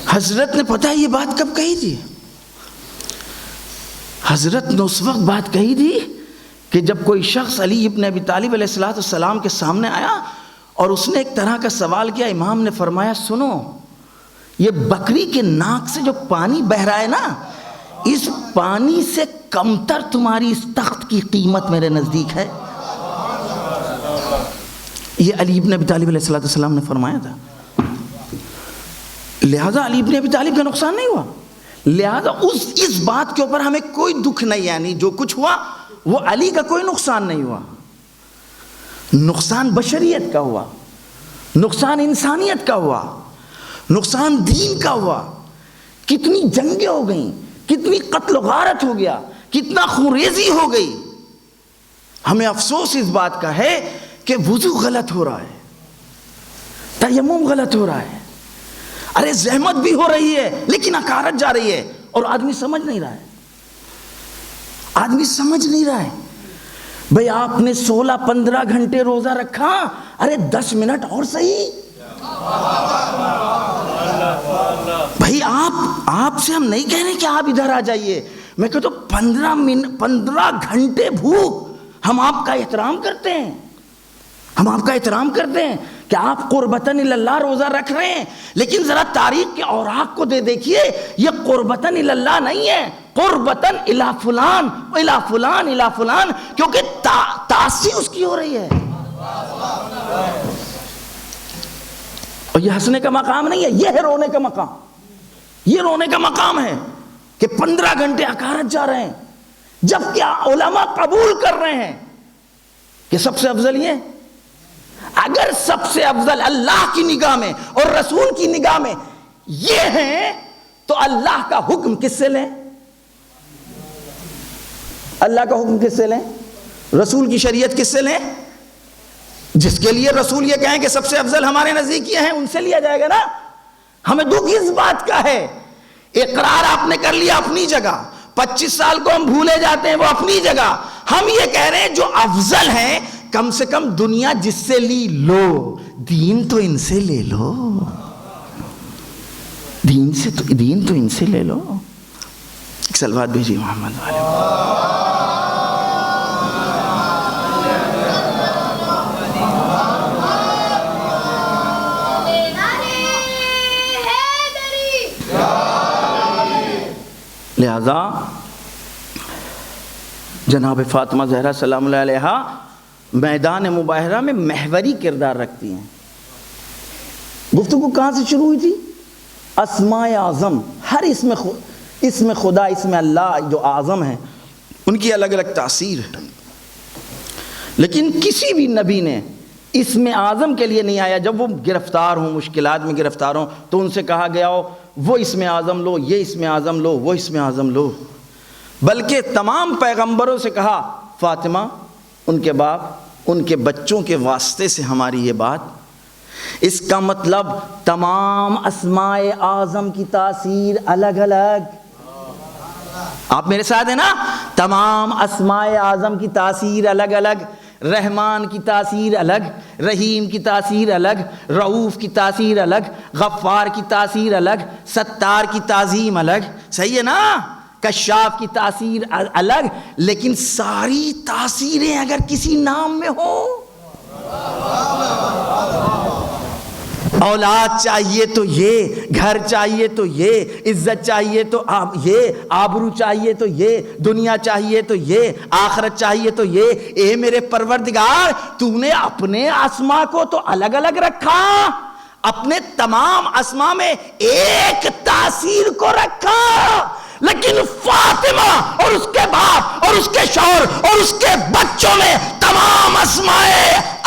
حضرت نے پتہ ہے یہ بات کب کہی تھی؟ حضرت نے اس وقت بات کہی تھی کہ جب کوئی شخص علی ابن ابی طالب علیہ السلام کے سامنے آیا اور اس نے ایک طرح کا سوال کیا. امام نے فرمایا سنو، یہ بکری کے ناک سے جو پانی بہ رہا ہے نا، اس پانی سے کمتر تمہاری اس تخت کی قیمت میرے نزدیک ہے. یہ علی ابن ابی طالب علیہ السلام نے فرمایا تھا. لہذا علی ابن ابی طالب کا نقصان نہیں ہوا، لہذا اس بات کے اوپر ہمیں کوئی دکھ نہیں. یعنی جو کچھ ہوا وہ علی کا کوئی نقصان نہیں ہوا. نقصان بشریت کا ہوا، نقصان انسانیت کا ہوا، نقصان دین کا ہوا. کتنی جنگیں ہو گئیں، کتنی قتل و غارت ہو گیا، کتنا خونریزی ہو گئی. ہمیں افسوس اس بات کا ہے کہ وضو غلط ہو رہا ہے، تیمم غلط ہو رہا ہے، ارے زحمت بھی ہو رہی ہے لیکن اکارت جا رہی ہے، اور آدمی سمجھ نہیں رہا ہے. آدمی سمجھ نہیں رہا ہے. بھئی آپ نے 16-15 گھنٹے روزہ رکھا، ارے 10 منٹ اور صحیح. بھئی آپ سے ہم نہیں کہہ رہے کہ آپ ادھر آ جائیے، میں کہتا ہوں 15 گھنٹے بھوک. ہم آپ کا احترام کرتے ہیں، ہم آپ کا احترام کرتے ہیں کہ آپ قربتاً اللہ روزہ رکھ رہے ہیں، لیکن ذرا تاریخ کے اوراق کو دیکھیے، یہ قربتاً اللہ نہیں ہے، قربتاً الی فلان الی فلان الی فلان، کیونکہ تاسی اس کی ہو رہی ہے. اور یہ ہنسنے کا مقام نہیں ہے، یہ ہے رونے کا مقام. یہ رونے کا مقام ہے کہ 15 گھنٹے اکارت جا رہے ہیں، جب کیا علماء قبول کر رہے ہیں کہ سب سے افضل یہ. اگر سب سے افضل اللہ کی نگاہ میں اور رسول کی نگاہ میں یہ ہیں تو اللہ کا حکم کس سے لیں؟ اللہ کا حکم کس سے لیں؟ رسول کی شریعت کس سے لیں؟ جس کے لیے رسول یہ کہیں کہ سب سے افضل ہمارے نزدیک یہ ہیں، ان سے لیا جائے گا نا. ہمیں دکھ اس بات کا ہے. اقرار آپ نے کر لیا اپنی جگہ، 25 سال کو ہم بھولے جاتے ہیں وہ اپنی جگہ. ہم یہ کہہ رہے ہیں جو افضل ہیں کم سے کم دنیا جس سے لی لو، دین تو ان سے لے لو، دین تو ان سے لے لو. ایک صلوات بھیجیے محمد والے. لہذا جناب فاطمہ زہرا سلام اللہ علیہا میدان مباہرہ میں محوری کردار رکھتی ہیں. گفتگو کہاں سے شروع ہوئی تھی؟ اسماء اعظم، ہر اسم خدا، اسم اللہ جو اعظم ہیں ان کی الگ الگ تاثیر ہے، لیکن کسی بھی نبی نے اسم اعظم کے لیے نہیں آیا. جب وہ گرفتار ہوں، مشکلات میں گرفتار ہوں، تو ان سے کہا گیا ہو وہ اسم اعظم لو، یہ اسم اعظم لو، وہ اسم اعظم لو. بلکہ تمام پیغمبروں سے کہا فاطمہ، ان کے باپ، ان کے بچوں کے واسطے سے ہماری یہ بات اس کا مطلب تمام اسماء اعظم کی تاثیر الگ الگ. آپ میرے ساتھ ہیں نا؟ تمام اسماء اعظم کی تاثیر الگ الگ. رحمان کی تاثیر الگ، رحیم کی تاثیر الگ، رؤوف کی تاثیر الگ، غفار کی تاثیر الگ، ستار کی تعظیم الگ. صحیح ہے نا؟ کشاف کی تاثیر الگ. لیکن ساری تاثیریں اگر کسی نام میں ہو، اولاد چاہیے تو یہ، گھر چاہیے تو یہ، عزت چاہیے تو یہ، آبرو چاہیے تو یہ، دنیا چاہیے تو یہ، آخرت چاہیے تو یہ. اے میرے پروردگار، تو نے اپنے اسما کو تو الگ الگ رکھا، اپنے تمام اسما میں ایک تاثیر کو رکھا، لیکن فاطمہ اور اس کے باپ اور اس کے شوہر اور اس کے بچوں میں تمام اسماء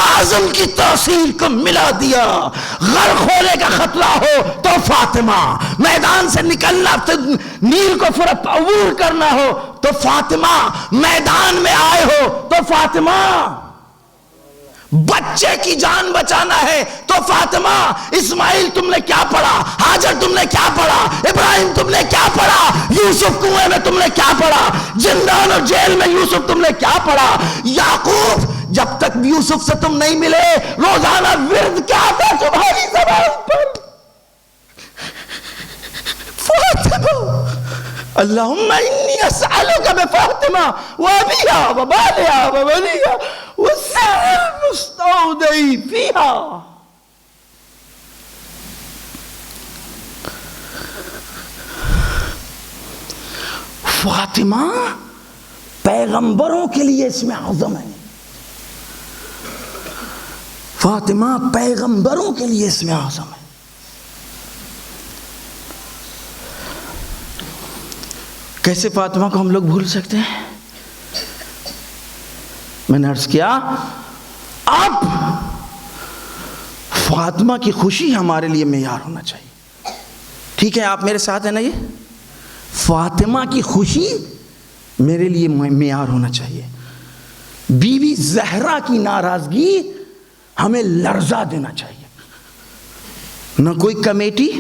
اعظم کی تاثیر کو ملا دیا. غرق ہونے کا خطرہ ہو تو فاطمہ، میدان سے نکلنا، نیل کو عبور کرنا ہو تو فاطمہ، میدان میں آئے ہو تو فاطمہ، بچے کی جان بچانا ہے تو فاطمہ. اسماعیل تم نے کیا پڑھا؟ ہاجر تم نے کیا پڑھا؟ ابراہیم تم نے کیا پڑھا؟ یوسف کنویں میں تم نے کیا پڑھا؟ زندان اور جیل میں یوسف تم نے کیا پڑھا؟ یعقوب، جب تک یوسف سے تم نہیں ملے، روزانہ ورد کیا تھا تمہاری زبان پر؟ فاطمہ، اللہم انی اسألک بفاطمہ وابیہا وبالہا وبنیہا والسر المستودع فیہا. فاطمہ پیغمبروں کے لیے اسم اعظم ہے. فاطمہ پیغمبروں کے لیے اسم اعظم ہے. کیسے فاطمہ کو ہم لوگ بھول سکتے ہیں؟ میں نے عرض کیا، اب فاطمہ کی خوشی ہمارے لیے معیار ہونا چاہیے. ٹھیک ہے، آپ میرے ساتھ ہیں نا؟ یہ فاطمہ کی خوشی میرے لیے معیار ہونا چاہیے. بی بی زہرا کی ناراضگی ہمیں لرزا دینا چاہیے. نہ کوئی کمیٹی،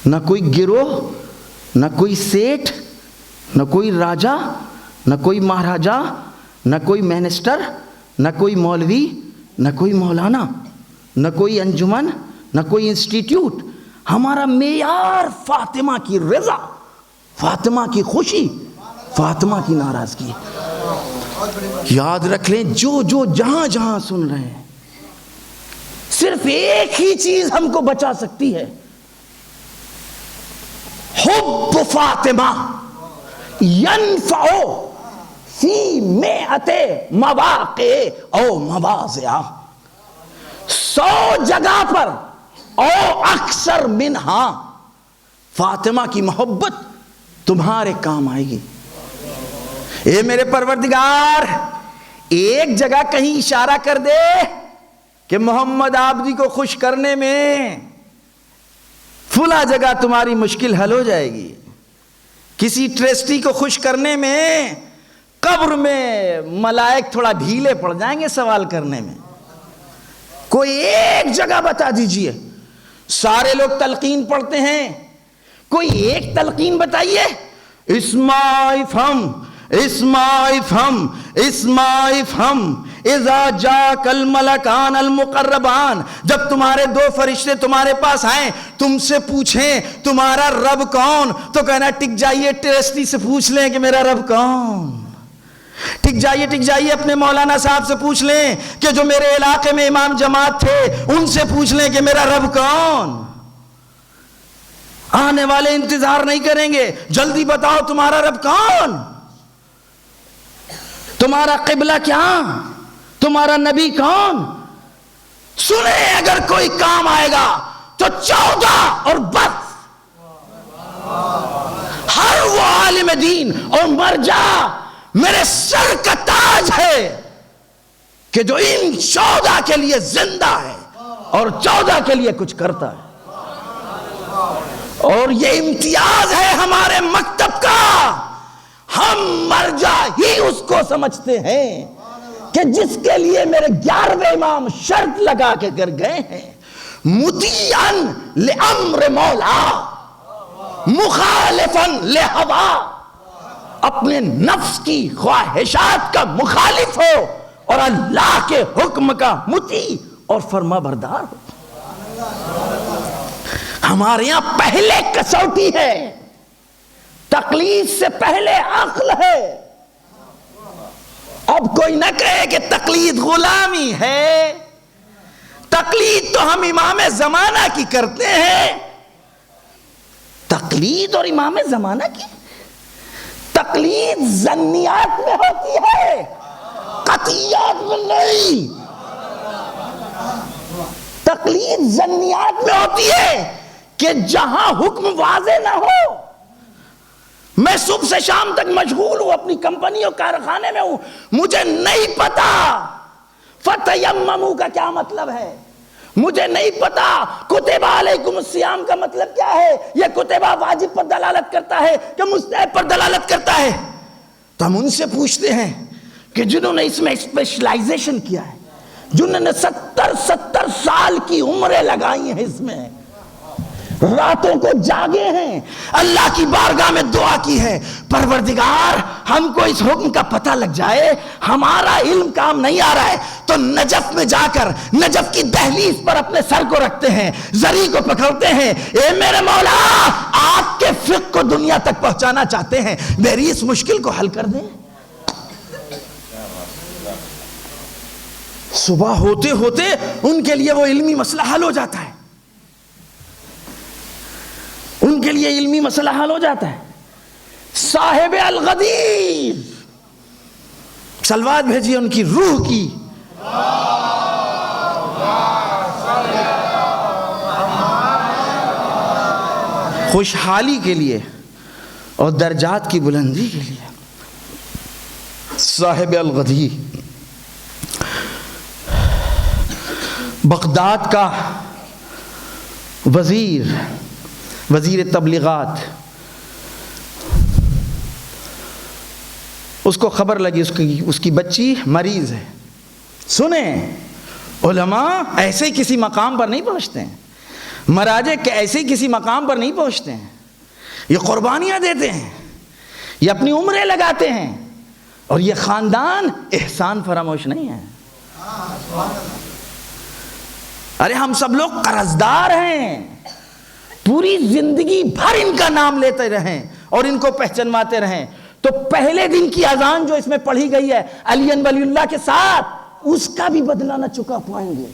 نہ کوئی گروہ، نہ کوئی سیٹھ، نہ کوئی راجا، نہ کوئی مہاراجا، نہ کوئی منسٹر، نہ کوئی مولوی، نہ کوئی مولانا، نہ کوئی انجمن، نہ کوئی انسٹیٹیوٹ. ہمارا معیار فاطمہ کی رضا، فاطمہ کی خوشی، فاطمہ کی ناراضگی. یاد رکھ لیں، جو جہاں جہاں سن رہے ہیں، صرف ایک ہی چیز ہم کو بچا سکتی ہے، حب فاطمہ ینفع فی مئت مواقع او مواضع. 100 جگہ پر او اکثر منہا، فاطمہ کی محبت تمہارے کام آئے گی. اے میرے پروردگار، ایک جگہ کہیں اشارہ کر دے کہ محمد عابدی کو خوش کرنے میں فلاں جگہ تمہاری مشکل حل ہو جائے گی. کسی ٹرسٹی کو خوش کرنے میں قبر میں ملائک تھوڑا ڈھیلے پڑ جائیں گے سوال کرنے میں. کوئی ایک جگہ بتا دیجئے. سارے لوگ تلقین پڑھتے ہیں، کوئی ایک تلقین بتائیے. اسمع افہم، اسمع افہم، اسمع افہم اذا جاک الملکان المقربان. جب تمہارے 2 فرشتے تمہارے پاس آئیں، تم سے پوچھیں تمہارا رب کون، تو کہنا ٹک جائیے ٹرسٹی سے پوچھ لیں کہ میرا رب کون. ٹک جائیے اپنے مولانا صاحب سے پوچھ لیں کہ جو میرے علاقے میں امام جماعت تھے ان سے پوچھ لیں کہ میرا رب کون. آنے والے انتظار نہیں کریں گے، جلدی بتاؤ تمہارا رب کون، تمہارا قبلہ کیا، تمہارا نبی کون. سنیں اگر کوئی کام آئے گا تو 14 اور بس. ہر وہ عالم دین اور مرجع میرے سر کا تاج ہے کہ جو ان 14 کے لیے زندہ ہے اور 14 کے لیے کچھ کرتا ہے. اور یہ امتیاز ہے ہمارے مکتب کا، ہم مرجع ہی اس کو سمجھتے ہیں کہ جس کے لیے میرے 11ویں امام شرط لگا کے کر گئے ہیں، مطیعا لامر مولا مخالفا لہوا، اپنے نفس کی خواہشات کا مخالف ہو اور اللہ کے حکم کا مطیع اور فرما بردار ہو۔ ہمارے یہاں پہلے کسوٹی ہے، تقلید سے پہلے عقل ہے۔ اب کوئی نہ کہے کہ تقلید غلامی ہے، تقلید تو ہم امام زمانہ کی کرتے ہیں۔ تقلید اور امام زمانہ کی تقلید ظنیات میں ہوتی ہے، قطعیات میں نہیں۔ تقلید ظنیات میں ہوتی ہے کہ جہاں حکم واضح نہ ہو، میں صبح سے شام تک مشغول ہوں، اپنی کمپنی اور کارخانے میں ہوں، مجھے نہیں پتا فتیمموا کا کیا مطلب ہے، مجھے نہیں پتا کتب علیکم الصیام کا مطلب کیا ہے، یہ کتبہ واجب پر دلالت کرتا ہے کہ مستحب پر دلالت کرتا ہے۔ تو ہم ان سے پوچھتے ہیں کہ جنہوں نے اس میں اسپیشلائزیشن کیا ہے، جنہوں نے 70 سال کی عمریں لگائی ہیں، اس میں راتوں کو جاگے ہیں، اللہ کی بارگاہ میں دعا کی ہے، پروردگار ہم کو اس حکم کا پتہ لگ جائے، ہمارا علم کام نہیں آ رہا ہے تو نجف میں جا کر نجف کی دہلیز پر اپنے سر کو رکھتے ہیں، زری کو پکڑتے ہیں، اے میرے مولا آپ کے فقہ کو دنیا تک پہنچانا چاہتے ہیں، میری اس مشکل کو حل کر دیں۔ صبح ہوتے ہوتے ان کے لیے وہ علمی مسئلہ حل ہو جاتا ہے، ان کے لیے علمی مسئلہ حل ہو جاتا ہے۔ صاحب الغدیر، صلوات بھیجیے ان کی روح کی۔ خوشحالی کے لیے اور درجات کی بلندی کے لیے صاحب الغدیر بغداد کا وزیر تبلیغات، اس کو خبر لگی اس کی بچی مریض ہے۔ سنیں، علماء ایسے ہی کسی مقام پر نہیں پہنچتے ہیں، مراجع ایسے ہی کسی مقام پر نہیں پہنچتے ہیں، یہ قربانیاں دیتے ہیں، یہ اپنی عمریں لگاتے ہیں، اور یہ خاندان احسان فراموش نہیں ہے۔ ارے ہم سب لوگ قرضدار ہیں، پوری زندگی بھر ان کا نام لیتے رہیں اور ان کو پہچنواتے رہیں، تو پہلے دن کی اذان جو اس میں پڑھی گئی ہے علی ولی اللہ کے ساتھ، اس کا بھی بدلہ نہ چکا پائیں گے۔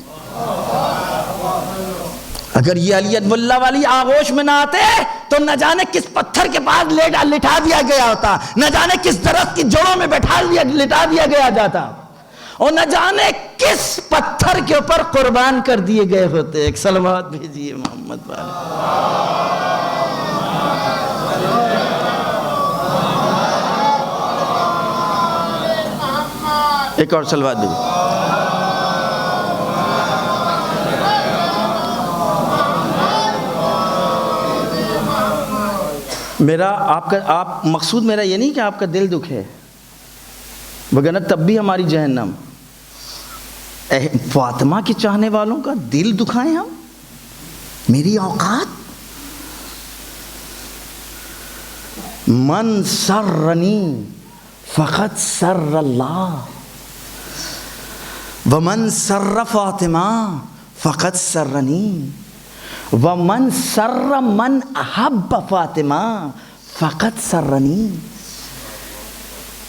اگر یہ علی ولی اللہ والی آغوش میں نہ آتے تو نہ جانے کس پتھر کے پاس لٹا دیا گیا ہوتا، نہ جانے کس درخت کی جڑوں میں لٹا دیا گیا جاتا، اور نہ جانے کس پتھر کے اوپر قربان کر دیے گئے ہوتے۔ ایک صلوات بھیجیے محمد والے۔ ایک اور صلوات بھیجیے۔ آپ مقصود میرا یہ نہیں کہ آپ کا دل دکھے، وگرنہ تب بھی ہماری جہنم۔ فاطمہ کے چاہنے والوں کا دل دکھائیں ہم، میری اوقات۔ من سرنی فقط سر اللہ ومن سر فاطمہ فقط سرنی ومن سر من احب فاطمہ فقط سرنی۔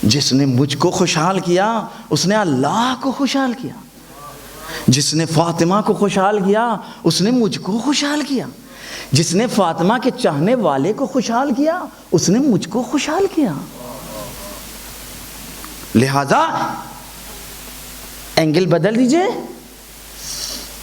جس نے مجھ کو خوشحال کیا اس نے اللہ کو خوشحال کیا، جس نے فاطمہ کو خوشحال کیا اس نے مجھ کو خوشحال کیا، جس نے فاطمہ کے چاہنے والے کو خوشحال کیا اس نے مجھ کو خوشحال کیا۔ لہذا اینگل بدل دیجئے۔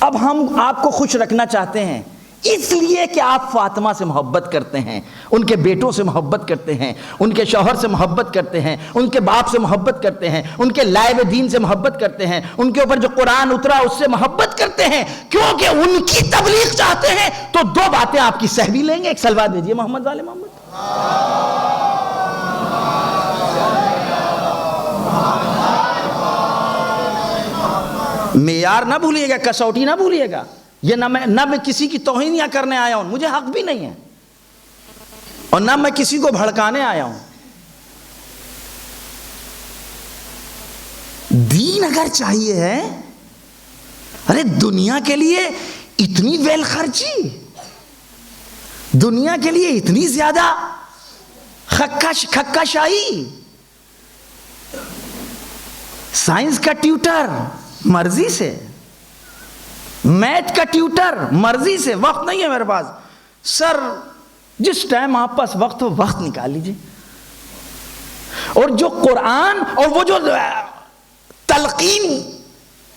اب ہم آپ کو خوش رکھنا چاہتے ہیں، اس لیے کہ آپ فاطمہ سے محبت کرتے ہیں، ان کے بیٹوں سے محبت کرتے ہیں، ان کے شوہر سے محبت کرتے ہیں، ان کے باپ سے محبت کرتے ہیں، ان کے لائب دین سے محبت کرتے ہیں، ان کے اوپر جو قرآن اترا اس سے محبت کرتے ہیں، کیونکہ ان کی تبلیغ چاہتے ہیں۔ تو دو باتیں آپ کی سہ بھی لیں گے۔ ایک صلوات بھیجیے محمد والے محمد۔ معیار نہ بھولیے گا، کسوٹی نہ بھولیے گا، یہ نہ میں کسی کی توہین یا کرنے آیا ہوں، مجھے حق بھی نہیں ہے، اور نہ میں کسی کو بھڑکانے آیا ہوں۔ دین اگر چاہیے ہے، ارے دنیا کے لیے اتنی ویل خرچی، دنیا کے لیے اتنی زیادہ خکا شاہی، سائنس کا ٹیوٹر مرضی سے، میتھ کا ٹیوٹر مرضی سے، وقت نہیں ہے میرے پاس، سر جس ٹائم آپ پاس وقت ہو وقت نکال لیجئے۔ اور جو قرآن اور وہ جو تلقین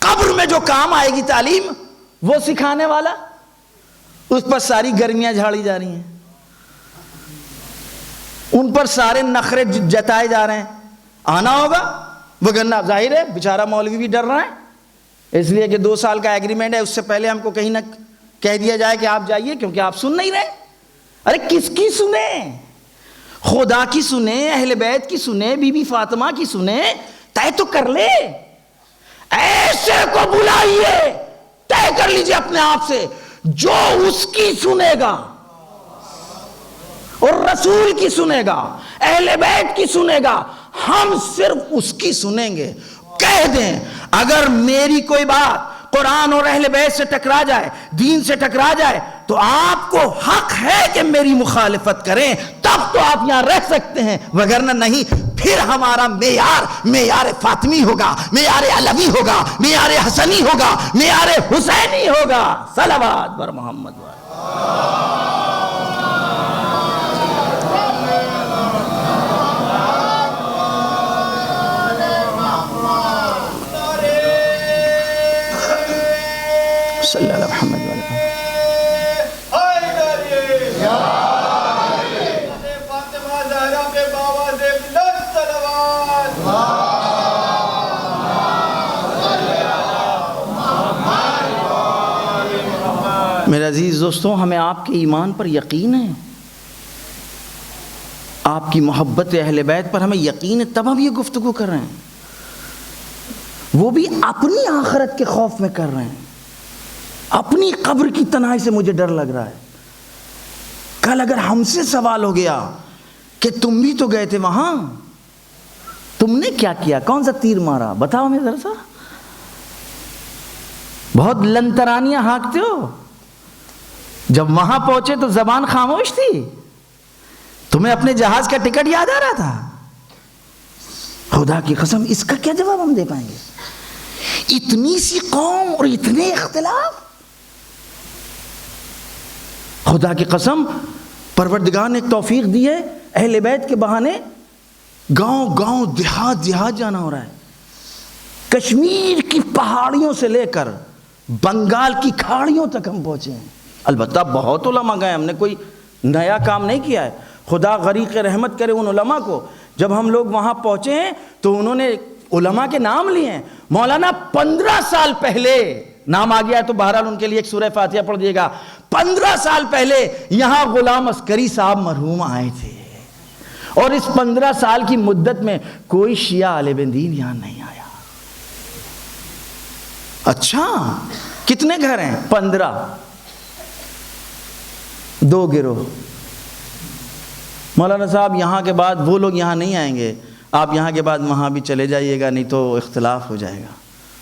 قبر میں جو کام آئے گی تعلیم، وہ سکھانے والا، اس پر ساری گرمیاں جھاڑی جا رہی ہیں، ان پر سارے نخرے جتائے جا رہے ہیں، آنا ہوگا، وگرنہ ظاہر ہے بیچارہ مولوی بھی ڈر رہا ہے، اس لیے کہ 2 سال کا ایگریمنٹ ہے، اس سے پہلے ہم کو کہیں نہ کہہ دیا جائے کہ آپ جائیے، کیونکہ آپ سن نہیں رہے۔ ارے کس کی سنیں؟ خدا کی سنیں، اہل بیت کی سنیں، بی بی فاطمہ کی سنیں، طے تو کر لے، ایسے کو بلائیے، طے کر لیجئے اپنے آپ سے، جو اس کی سنے گا اور رسول کی سنے گا، اہل بیت کی سنے گا، ہم صرف اس کی سنیں گے۔ کہہ دیں اگر میری کوئی بات قرآن اور اہل بیت سے ٹکرا جائے، دین سے ٹکرا جائے، تو آپ کو حق ہے کہ میری مخالفت کریں، تب تو آپ یہاں رہ سکتے ہیں، وگرنہ نہیں۔ پھر ہمارا معیار فاطمی ہوگا، معیار علوی ہوگا، معیار حسنی ہوگا، معیار حسینی ہوگا۔ صلوات بر محمد صلی اللہ علیہ محمد وعلیہ وسلم۔ میرے عزیز دوستوں، ہمیں آپ کے ایمان پر یقین ہے، آپ کی محبت اہل بیت پر ہمیں یقین ہے، تب ہم یہ گفتگو کر رہے ہیں۔ وہ بھی اپنی آخرت کے خوف میں کر رہے ہیں، اپنی قبر کی تنہائی سے مجھے ڈر لگ رہا ہے۔ کل اگر ہم سے سوال ہو گیا کہ تم بھی تو گئے تھے وہاں، تم نے کیا کیا، کون سا تیر مارا، بتاؤ ہمیں ذرا سا۔ بہت لنترانیاں ہانکتے ہو، جب وہاں پہنچے تو زبان خاموش تھی، تمہیں اپنے جہاز کا ٹکٹ یاد آ رہا تھا؟ خدا کی قسم اس کا کیا جواب ہم دے پائیں گے؟ اتنی سی قوم اور اتنے اختلاف۔ خدا کی قسم پروردگار نے ایک توفیق دی ہے، اہل بیت کے بہانے گاؤں گاؤں دیہات دیہات جانا ہو رہا ہے، کشمیر کی پہاڑیوں سے لے کر بنگال کی کھاڑیوں تک ہم پہنچے ہیں۔ البتہ بہت علماء گئے، ہم نے کوئی نیا کام نہیں کیا ہے، خدا غریق رحمت کرے ان علماء کو۔ جب ہم لوگ وہاں پہنچے ہیں تو انہوں نے علماء کے نام لیے ہیں۔ مولانا 15 سال پہلے، نام آ گیا تو بہرحال ان کے لیے ایک سورہ فاتحہ پڑھ دیے گا، 15 سال پہلے یہاں غلام عسکری صاحب مرحوم آئے تھے، اور اس 15 سال کی مدت میں کوئی شیعہ عالم دین یہاں نہیں آیا۔ اچھا کتنے گھر ہیں؟ 15، 2 گروہ۔ مولانا صاحب یہاں کے بعد وہ لوگ یہاں نہیں آئیں گے، آپ یہاں کے بعد وہاں بھی چلے جائیے گا، نہیں تو اختلاف ہو جائے گا۔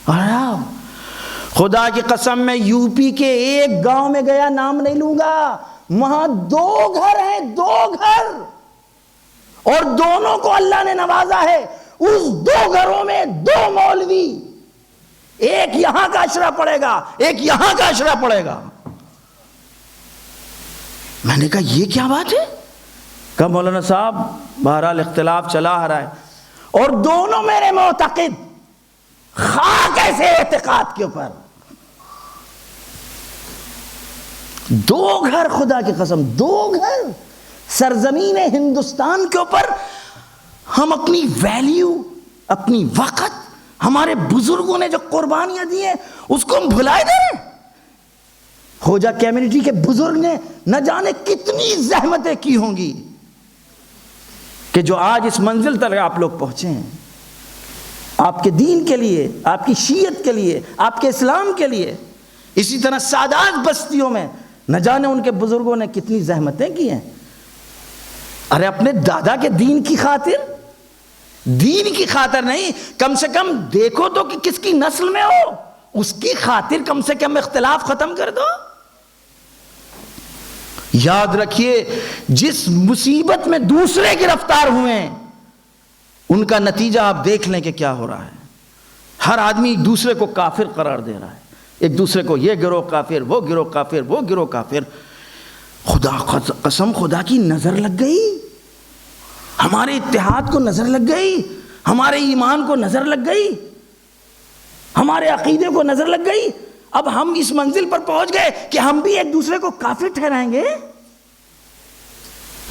اور آپ خدا کی قسم میں یو پی کے ایک گاؤں میں گیا، نام نہیں لوں گا، وہاں 2 گھر ہیں، 2 گھر، اور دونوں کو اللہ نے نوازا ہے۔ اس 2 گھروں میں 2 مولوی، ایک یہاں کا اشرا پڑے گا، ایک یہاں کا اشرا پڑے گا۔ میں نے کہا یہ کیا بات ہے؟ کہا مولانا صاحب بہرحال اختلاف چلا آ رہا ہے، اور دونوں میرے معتقد، خاک ایسے اعتقاد کے اوپر 2 گھر، خدا کی قسم 2 گھر سرزمین ہندوستان کے اوپر ہم اپنی ویلیو، اپنی وقت، ہمارے بزرگوں نے جو قربانیاں دی ہیں اس کو ہم بھلائے دے رہے ہیں۔ خوجہ کمیونٹی کے بزرگ نے نہ جانے کتنی زحمتیں کی ہوں گی کہ جو آج اس منزل تک آپ لوگ پہنچے ہیں، آپ کے دین کے لیے، آپ کی شیعت کے لیے، آپ کے اسلام کے لیے۔ اسی طرح سادات بستیوں میں نہ جانے ان کے بزرگوں نے کتنی زحمتیں کی ہیں. ارے اپنے دادا کے دین کی خاطر نہیں، کم سے کم دیکھو تو کہ کس کی نسل میں ہو، اس کی خاطر کم سے کم اختلاف ختم کر دو. یاد رکھیے جس مصیبت میں دوسرے گرفتار ہوئے ہیں ان کا نتیجہ آپ دیکھ لیں کہ کیا ہو رہا ہے. ہر آدمی ایک دوسرے کو کافر قرار دے رہا ہے، ایک دوسرے کو یہ گروہ کافر، وہ گروہ کافر، وہ گروہ کافر. خدا قسم خدا کی نظر لگ گئی، ہمارے اتحاد کو نظر لگ گئی، ہمارے ایمان کو نظر لگ گئی، ہمارے عقیدے کو نظر لگ گئی. اب ہم اس منزل پر پہنچ گئے کہ ہم بھی ایک دوسرے کو کافر ٹھہرائیں گے.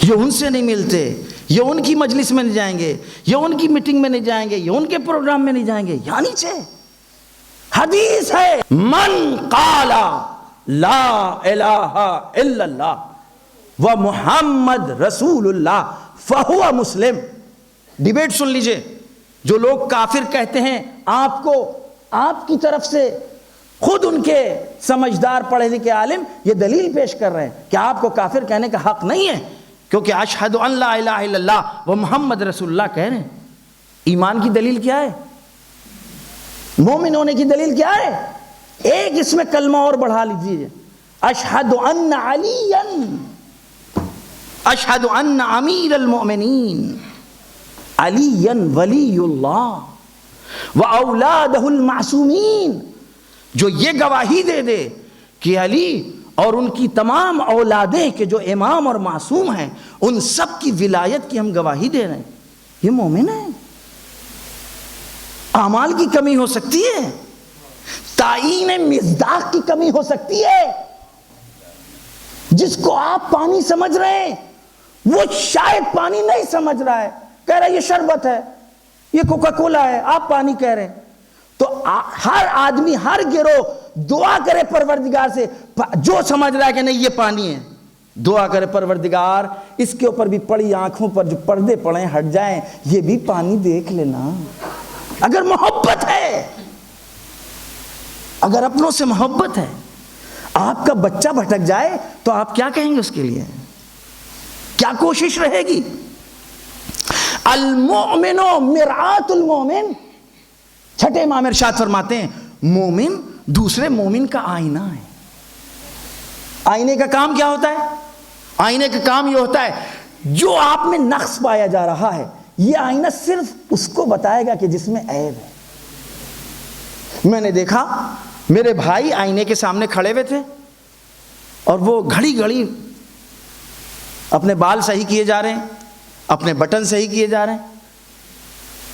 یہ ان سے نہیں ملتے، یہ ان کی مجلس میں نہیں جائیں گے، یہ ان کی میٹنگ میں نہیں جائیں گے، یہ ان کے پروگرام میں نہیں جائیں گے. یا نیچے حدیث ہے من قال لا الہ الا اللہ و محمد رسول اللہ فہو مسلم. ڈیبیٹ سن لیجئے. جو لوگ کافر کہتے ہیں آپ کو، آپ کی طرف سے خود ان کے سمجھدار پڑھے لکھے عالم یہ دلیل پیش کر رہے ہیں کہ آپ کو کافر کہنے کا حق نہیں ہے، کیونکہ اشہد ان لا الہ الا اللہ و محمد رسول اللہ کہہ رہے ہیں. ایمان کی دلیل کیا ہے؟ مومن ہونے کی دلیل کیا ہے؟ ایک اس میں کلمہ اور بڑھا لیجیے، اشہد ان علی، اشہد ان امیر المؤمنین علی ولی اللہ و اولادہ المعصومین. جو یہ گواہی دے دے کہ علی اور ان کی تمام اولادیں کہ جو امام اور معصوم ہیں ان سب کی ولایت کی ہم گواہی دے رہے ہیں، یہ مومن ہے. اعمال کی کمی ہو سکتی ہے، تعین مصداق کی کمی ہو سکتی ہے. جس کو آپ پانی سمجھ رہے ہیں وہ شاید پانی نہیں سمجھ رہا ہے، کہہ رہا ہے یہ شربت ہے، یہ کوکا کولا ہے، آپ پانی کہہ رہے ہیں. تو ہر آدمی، ہر گروہ دعا کرے پروردگار سے، جو سمجھ رہا ہے کہ نہیں یہ پانی ہے، دعا کرے پروردگار اس کے اوپر بھی پڑی آنکھوں پر جو پردے پڑے ہٹ جائیں، یہ بھی پانی دیکھ لینا. اگر محبت ہے، اگر اپنوں سے محبت ہے، آپ کا بچہ بھٹک جائے تو آپ کیا کہیں گے اس کے لیے؟ کیا کوشش رہے گی؟ المؤمن مرآت المؤمن. چھٹے امام ارشاد فرماتے ہیں مومن دوسرے مومن کا آئینہ ہے. آئینے کا کام کیا ہوتا ہے؟ آئینے کا کام یہ ہوتا ہے جو آپ میں نقص پایا جا رہا ہے یہ آئینہ صرف اس کو بتائے گا کہ جس میں عیب ہے. میں نے دیکھا میرے بھائی آئینے کے سامنے کھڑے ہوئے تھے اور وہ گھڑی گھڑی اپنے بال صحیح کیے جا رہے ہیں، اپنے بٹن صحیح کیے جا رہے ہیں.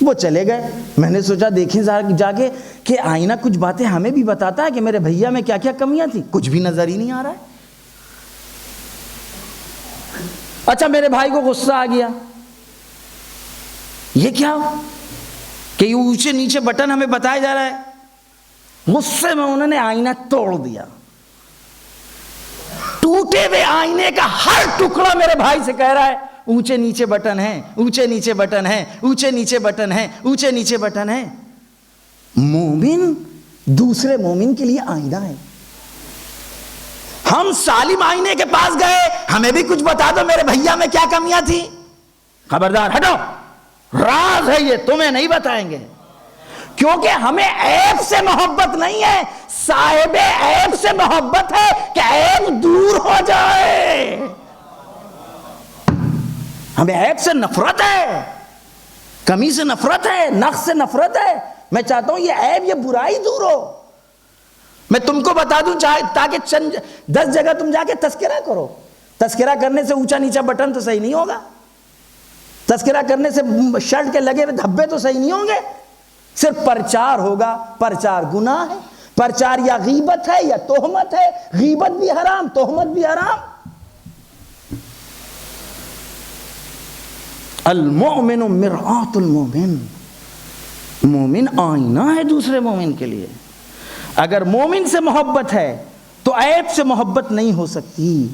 وہ چلے گئے. میں نے سوچا دیکھیں جا کے کہ آئینہ کچھ باتیں ہمیں بھی بتاتا ہے کہ میرے بھیا میں کیا کیا کمیاں تھیں. کچھ بھی نظر ہی نہیں آ رہا ہے. اچھا میرے بھائی کو غصہ آ گیا، یہ کیا کہ یہ اونچے نیچے بٹن ہمیں بتایا جا رہا ہے. غصے میں انہوں نے آئینہ توڑ دیا. ٹوٹے ہوئے آئینے کا ہر ٹکڑا میرے بھائی سے کہہ رہا ہے اونچے نیچے بٹن ہیں، اونچے نیچے بٹن ہیں، اونچے نیچے بٹن ہیں، اونچے نیچے بٹن ہیں. مومن دوسرے مومن کے لیے آئینہ ہے. ہم سالم آئینے کے پاس گئے، ہمیں بھی کچھ بتا دو میرے بھیا میں کیا کمیاں تھی. خبردار ہٹو، راز ہے یہ، تمہیں نہیں بتائیں گے. کیونکہ ہمیں عیب سے محبت نہیں ہے، صاحب عیب سے محبت ہے کہ عیب دور ہو جائے. ہمیں عیب سے نفرت ہے، کمی سے نفرت ہے، نقص سے نفرت ہے. میں چاہتا ہوں یہ عیب، یہ برائی دور ہو. میں تم کو بتا دوں تاکہ چند 10 جگہ تم جا کے تذکرہ کرو. تذکرہ کرنے سے اونچا نیچا بٹن تو صحیح نہیں ہوگا، تذکرہ کرنے سے شرٹ کے لگے ہوئے دھبے تو صحیح نہیں ہوں گے. صرف پرچار ہوگا. پرچار گناہ ہے. پرچار یا غیبت ہے یا تہمت ہے. غیبت بھی حرام، تہمت بھی حرام. المؤمن مرآت المؤمن. مومن آئینہ ہے دوسرے مومن کے لیے. اگر مومن سے محبت ہے تو عیب سے محبت نہیں ہو سکتی.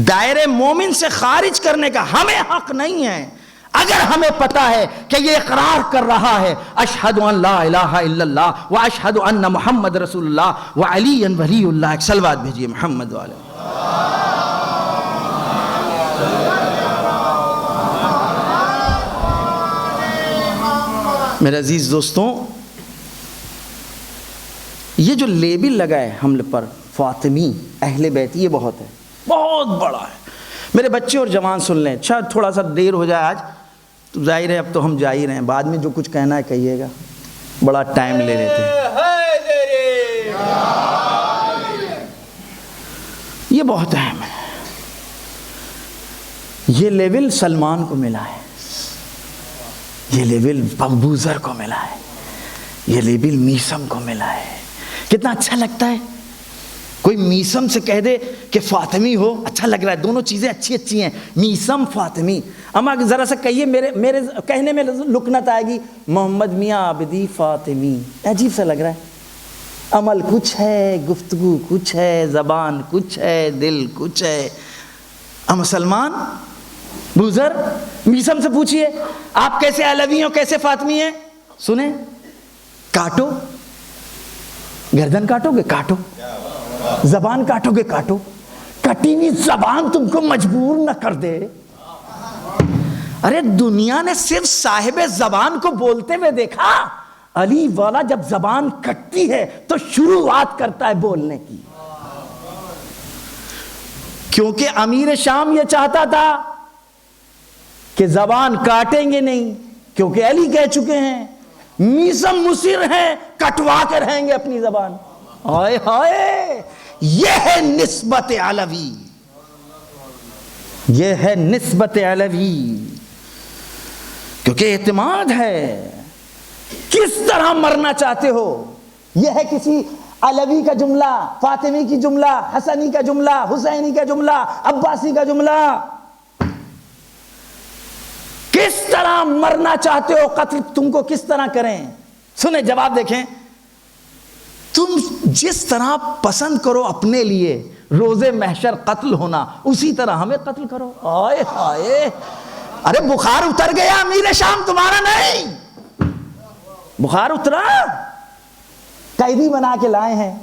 دائرے مومن سے خارج کرنے کا ہمیں حق نہیں ہے. اگر ہمیں پتا ہے کہ یہ اقرار کر رہا ہے اشہد ان لا الہ الا اللہ و اشہد ان محمد رسول اللہ و علی ولی اللہ، ایک صلوات بھیجیے محمد والے۔ میرے عزیز دوستوں، یہ جو لیبل لگا ہے ہم پر فاطمی اہل بیت، یہ بہت ہے، بہت بڑا ہے۔ میرے بچے اور جوان سن لیں، شاید تھوڑا سا دیر ہو جائے آج تو ظاہر ہے اب تو ہم جا ہی رہے ہیں، بعد میں جو کچھ کہنا ہے کہیے گا، بڑا ٹائم لے لیتے ہیں۔ یہ بہت اہم ہے۔ یہ لیول سلمان کو ملا ہے، یہ لیول ابوذر کو ملا ہے، یہ لیول میثم کو ملا ہے۔ کتنا اچھا لگتا ہے کوئی میثم سے کہہ دے کہ فاطمی ہو، اچھا لگ رہا ہے، دونوں چیزیں اچھی ہیں، میثم فاطمی۔ اما ذرا سا کہیے، میرے کہنے میں لکنت آئے گی محمد میاں عابدی فاطمی، عجیب سا لگ رہا ہے۔ عمل کچھ ہے، گفتگو کچھ ہے، زبان کچھ ہے، دل کچھ ہے۔ اما سلمان بوذر میثم سے پوچھئے آپ کیسے علوی ہو، کیسے فاطمی ہیں؟ سنیں، کاٹو، گردن کاٹو گے کاٹو، زبان کاٹو گے کاٹو، کٹی ہوئی زبان تم کو مجبور نہ کر دے۔ ارے دنیا نے صرف صاحب زبان کو بولتے ہوئے دیکھا، علی والا جب زبان کٹتی ہے تو شروعات کرتا ہے بولنے کی، کیونکہ امیر شام یہ چاہتا تھا کہ زبان کاٹیں گے نہیں، کیونکہ علی کہہ چکے ہیں، میثم مصر ہیں کٹوا کے رہیں گے اپنی زبان۔ ہائے ہائے، یہ ہے نسبت علوی، یہ ہے نسبت علوی، کیونکہ اعتماد ہے۔ کس طرح مرنا چاہتے ہو، یہ ہے کسی علوی کا جملہ، فاطمی کی جملہ، حسنی کا جملہ، حسینی کا جملہ، عباسی کا جملہ۔ کس طرح مرنا چاہتے ہو، قتل تم کو کس طرح کریں؟ سنیں جواب دیکھیں، تم جس طرح پسند کرو اپنے لیے روز محشر قتل ہونا، اسی طرح ہمیں قتل کرو۔ آئے ہائے، ارے بخار اتر گیا امیر شام تمہارا نہیں، بخار اترا، قیدی بنا کے لائے ہیں،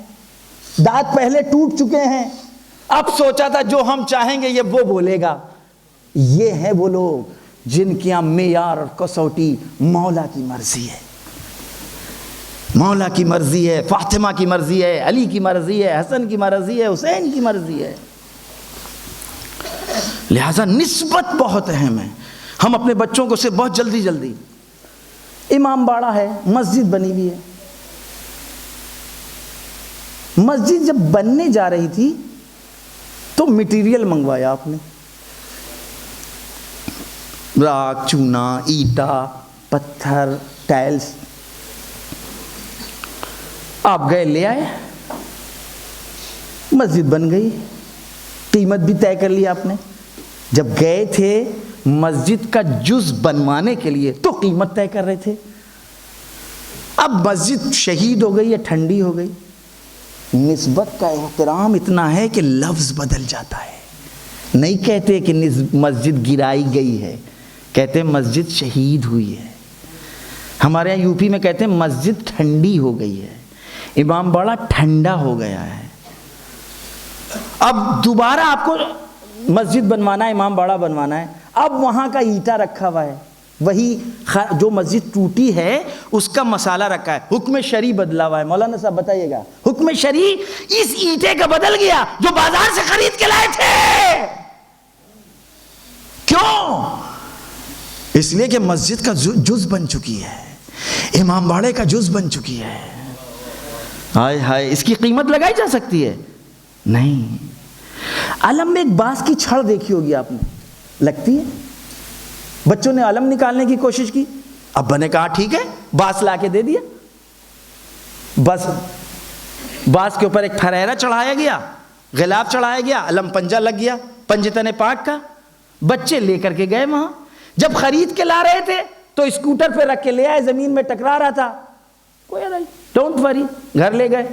دانت پہلے ٹوٹ چکے ہیں، اب سوچا تھا جو ہم چاہیں گے یہ وہ بولے گا۔ یہ ہیں وہ لوگ جن کی معیار اور کسوٹی مولا کی مرضی ہے، مولا کی مرضی ہے، فاطمہ کی مرضی ہے، علی کی مرضی ہے، حسن کی مرضی ہے، حسین کی مرضی ہے۔ لہذا نسبت بہت اہم ہے۔ ہم اپنے بچوں کو سے بہت جلدی امام باڑہ ہے، مسجد بنی ہوئی ہے، مسجد جب بننے جا رہی تھی تو مٹیریل منگوایا آپ نے، راک، چونا، اینٹا، پتھر، ٹائلز، آپ گئے لے آئے، مسجد بن گئی، قیمت بھی طے کر لی آپ نے۔ جب گئے تھے مسجد کا جز بنوانے کے لیے تو قیمت طے کر رہے تھے، اب مسجد شہید ہو گئی یا ٹھنڈی ہو گئی، نسبت کا احترام اتنا ہے کہ لفظ بدل جاتا ہے۔ نہیں کہتے کہ مسجد گرائی گئی ہے، کہتے ہیں مسجد شہید ہوئی ہے۔ ہمارے یہاں یوپی میں کہتے ہیں مسجد ٹھنڈی ہو گئی ہے، امام باڑہ ٹھنڈا ہو گیا ہے۔ اب دوبارہ آپ کو مسجد بنوانا ہے، امام باڑہ بنوانا ہے، اب وہاں کا اینٹا رکھا ہوا ہے، وہی جو مسجد ٹوٹی ہے اس کا مسالہ رکھا ہے، حکم شرعی بدلا ہوا ہے۔ مولانا صاحب بتائیے گا، حکم شرعی اس اینٹے کا بدل گیا جو بازار سے خرید کے لائے تھے۔ کیوں؟ اس لیے کہ مسجد کا جز بن چکی ہے، امام باڑے کا جز بن چکی ہے۔ ہائے ہائے، اس کی قیمت لگائی جا سکتی ہے؟ نہیں۔ علم میں ایک بانس کی چھڑ دیکھی ہوگی آپ نے، لگتی ہے، بچوں نے علم نکالنے کی کوشش کی، ابا نے کہا ٹھیک ہے، بانس لا کے دے دیا، بس بانس کے اوپر ایک پھریرا چڑھایا گیا، غلاف چڑھایا گیا، علم پنجہ لگ گیا، پنجتن پاک کا، بچے لے کر کے گئے وہاں، جب خرید کے لا رہے تھے تو اسکوٹر پہ رکھ کے لے آئے، زمین میں ٹکرا رہا تھا، کوئی نہیں، ڈونٹ وری، گھر لے گئے۔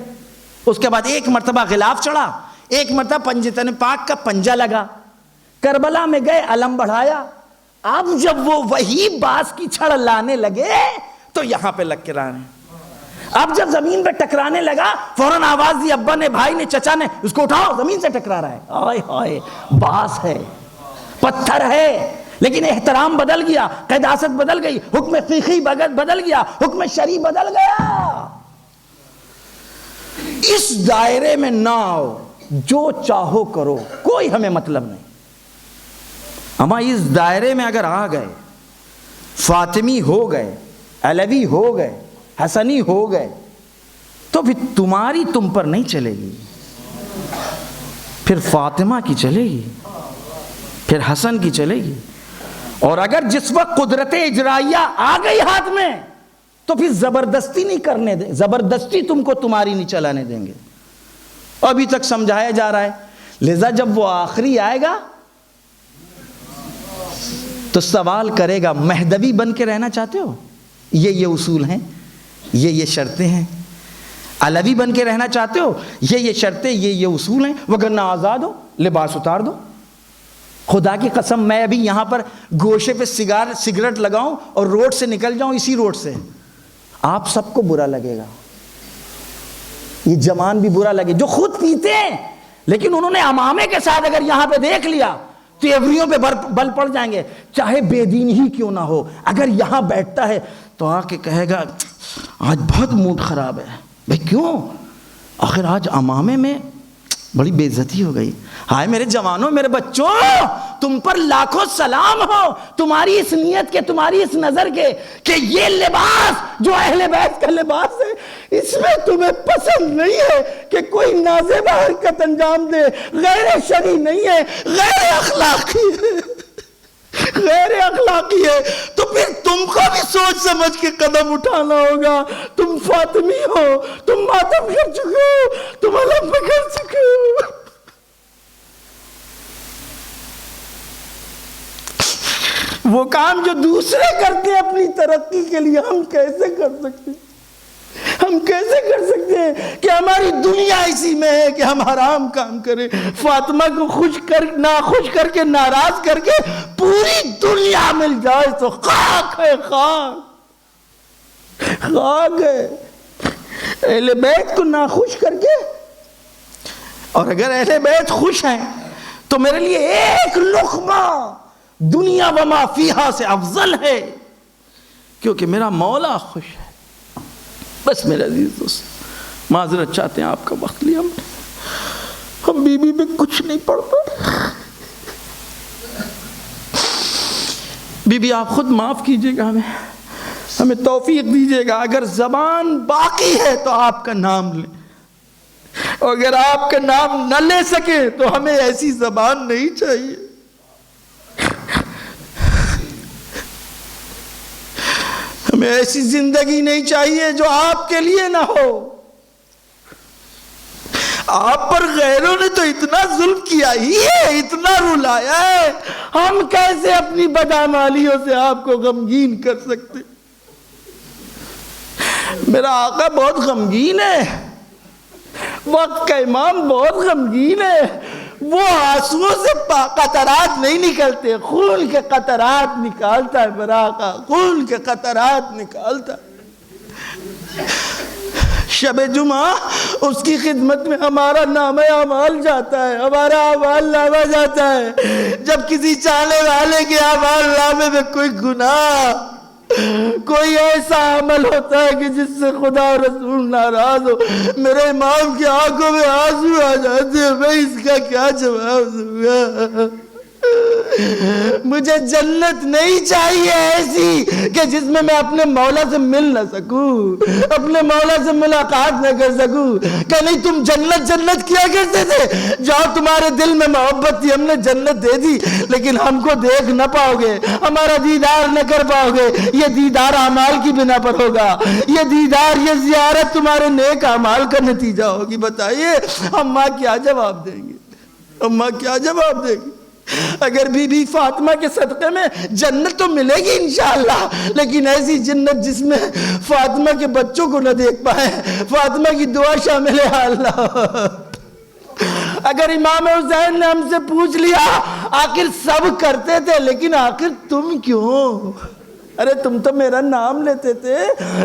اس کے بعد ایک مرتبہ غلاف چڑھا، ایک مرتبہ پنجتن پاک کا پنجہ لگا، کربلا میں گئے، علم بڑھایا، اب جب وہ وہی باس کی چھڑ لانے لگے تو یہاں پہ لگ کے رہے ہیں. اب جب زمین پہ ٹکرانے لگا فوراً آواز دی ابا نے, بھائی نے, چچا نے, اس کو اٹھاؤ, زمین سے ٹکرا رہا ہے. آئے ہائے, باس ہے, پتھر ہے, لیکن احترام بدل گیا, قداست بدل گئی, حکم فقہی بدل گیا, حکم شرعی بدل گیا. اس دائرے میں نہ آؤ, جو چاہو کرو, کوئی ہمیں مطلب نہیں. اما اس دائرے میں اگر آ گئے, فاطمی ہو گئے, علوی ہو گئے, حسنی ہو گئے, تو پھر تمہاری تم پر نہیں چلے گی, پھر فاطمہ کی چلے گی, پھر حسن کی چلے گی. اور اگر جس وقت قدرت اجرائیہ آ گئی ہاتھ میں تو پھر زبردستی نہیں کرنے دیں, زبردستی تم کو تمہاری نہیں چلانے دیں گے. ابھی تک سمجھایا جا رہا ہے. لہذا جب وہ آخری آئے گا تو سوال کرے گا, مہدوی بن کے رہنا چاہتے ہو؟ یہ اصول ہیں, یہ شرطیں ہیں. علوی بن کے رہنا چاہتے ہو؟ یہ شرطیں, یہ اصول ہیں. وگرنہ آزاد ہو, لباس اتار دو. خدا کی قسم میں ابھی یہاں پر گوشے پہ سگریٹ لگاؤں اور روڈ سے نکل جاؤں, اسی روڈ سے, آپ سب کو برا لگے گا. یہ جوان بھی برا لگے جو خود پیتے ہیں, لیکن انہوں نے امامے کے ساتھ اگر یہاں پہ دیکھ لیا تو ایوریوں پہ بل پڑ جائیں گے, چاہے بے دین ہی کیوں نہ ہو. اگر یہاں بیٹھتا ہے تو آ کے کہے گا آج بہت موڈ خراب ہے. بھائی کیوں؟ آخر آج امامے میں بڑی بے عزتی ہو گئی. ہائے میرے جوانوں, میرے بچوں, تم پر لاکھوں سلام ہو, تمہاری اس نیت کے, تمہاری اس نظر کے کہ یہ لباس جو اہل بیت کا لباس ہے, اس میں تمہیں پسند نہیں ہے کہ کوئی نازیبہ حرکت انجام دے, غیر شرعی نہیں ہے, غیر اخلاقی ہے, غیر اخلاقی ہے. تو پھر تم کو بھی سوچ سمجھ کے قدم اٹھانا ہوگا. تم فاطمی ہو, تم ماتم کر چکے ہو, تم علم پہ کر چکے ہو. وہ کام جو دوسرے کرتے ہیں اپنی ترقی کے لیے, ہم کیسے کر سکتے ہیں؟ ہم کیسے کر سکتے ہیں کہ ہماری دنیا اسی میں ہے کہ ہم حرام کام کریں, فاطمہ کو ناخوش کر کے, ناراض کر کے پوری دنیا مل جائے تو خاک ہے, خاک ہے. اہل بیت کو ناخوش کر کے, اور اگر اہل بیت خوش ہیں تو میرے لیے ایک لقمہ دنیا و ما فیہا سے افضل ہے, کیونکہ میرا مولا خوش ہے. بس میرے عزیز دوست, معذرت چاہتے ہیں, آپ کا وقت لیا ہم بی بی میں کچھ نہیں پڑھتا. بی بی آپ خود معاف کیجئے گا, ہمیں توفیق دیجئے گا. اگر زبان باقی ہے تو آپ کا نام لیں, اور اگر آپ کا نام نہ لے سکے تو ہمیں ایسی زبان نہیں چاہیے. ہمیں ایسی زندگی نہیں چاہیے جو آپ کے لیے نہ ہو. آپ پر غیروں نے تو اتنا ظلم کیا ہی ہے, اتنا رلایا ہے, ہم کیسے اپنی بدعمالیوں سے آپ کو غمگین کر سکتے؟ میرا آقا بہت غمگین ہے, وقت کا امام بہت غمگین ہے. وہ آنسوؤں سے قطرات نہیں نکلتے, خون کے قطرات نکالتا ہے میرا آقا, خون کے قطرات نکالتا ہے. شب جمعہ اس کی خدمت میں ہمارا نام اعمال جاتا ہے, ہمارا اعمال نامہ جاتا ہے. جب کسی چاہنے والے کے اعمال نامے میں کوئی گناہ, کوئی ایسا عمل ہوتا ہے کہ جس سے خدا و رسول ناراض ہو, میرے امام کی آنکھوں میں آنسو آ جاتے ہیں. میں اس کا کیا جواب دوں گا؟ مجھے جنت نہیں چاہیے ایسی کہ جس میں اپنے مولا سے مل نہ سکوں, اپنے مولا سے ملاقات نہ کر سکوں. کہ نہیں تم جنت کیا کرتے تھے, جاؤ تمہارے دل میں محبت تھی, ہم نے جنت دے دی, لیکن ہم کو دیکھ نہ پاؤ گے, ہمارا دیدار نہ کر پاؤ گے. یہ دیدار اعمال کی بنا پر ہوگا, یہ دیدار, یہ زیارت تمہارے نیک اعمال کا نتیجہ ہوگی. بتائیے اماں کیا جواب دیں گے, اماں کیا جواب دیں گی؟ اگر بی بی فاطمہ کے صدقے میں جنت تو ملے گی انشاءاللہ, لیکن ایسی جنت جس میں فاطمہ کے بچوں کو نہ دیکھ پائے, فاطمہ کی دعا شامل ہے. اللہ اگر امام حسین نے ہم سے پوچھ لیا آخر سب کرتے تھے لیکن آخر تم کیوں؟ ارے تم تو میرا نام لیتے تھے،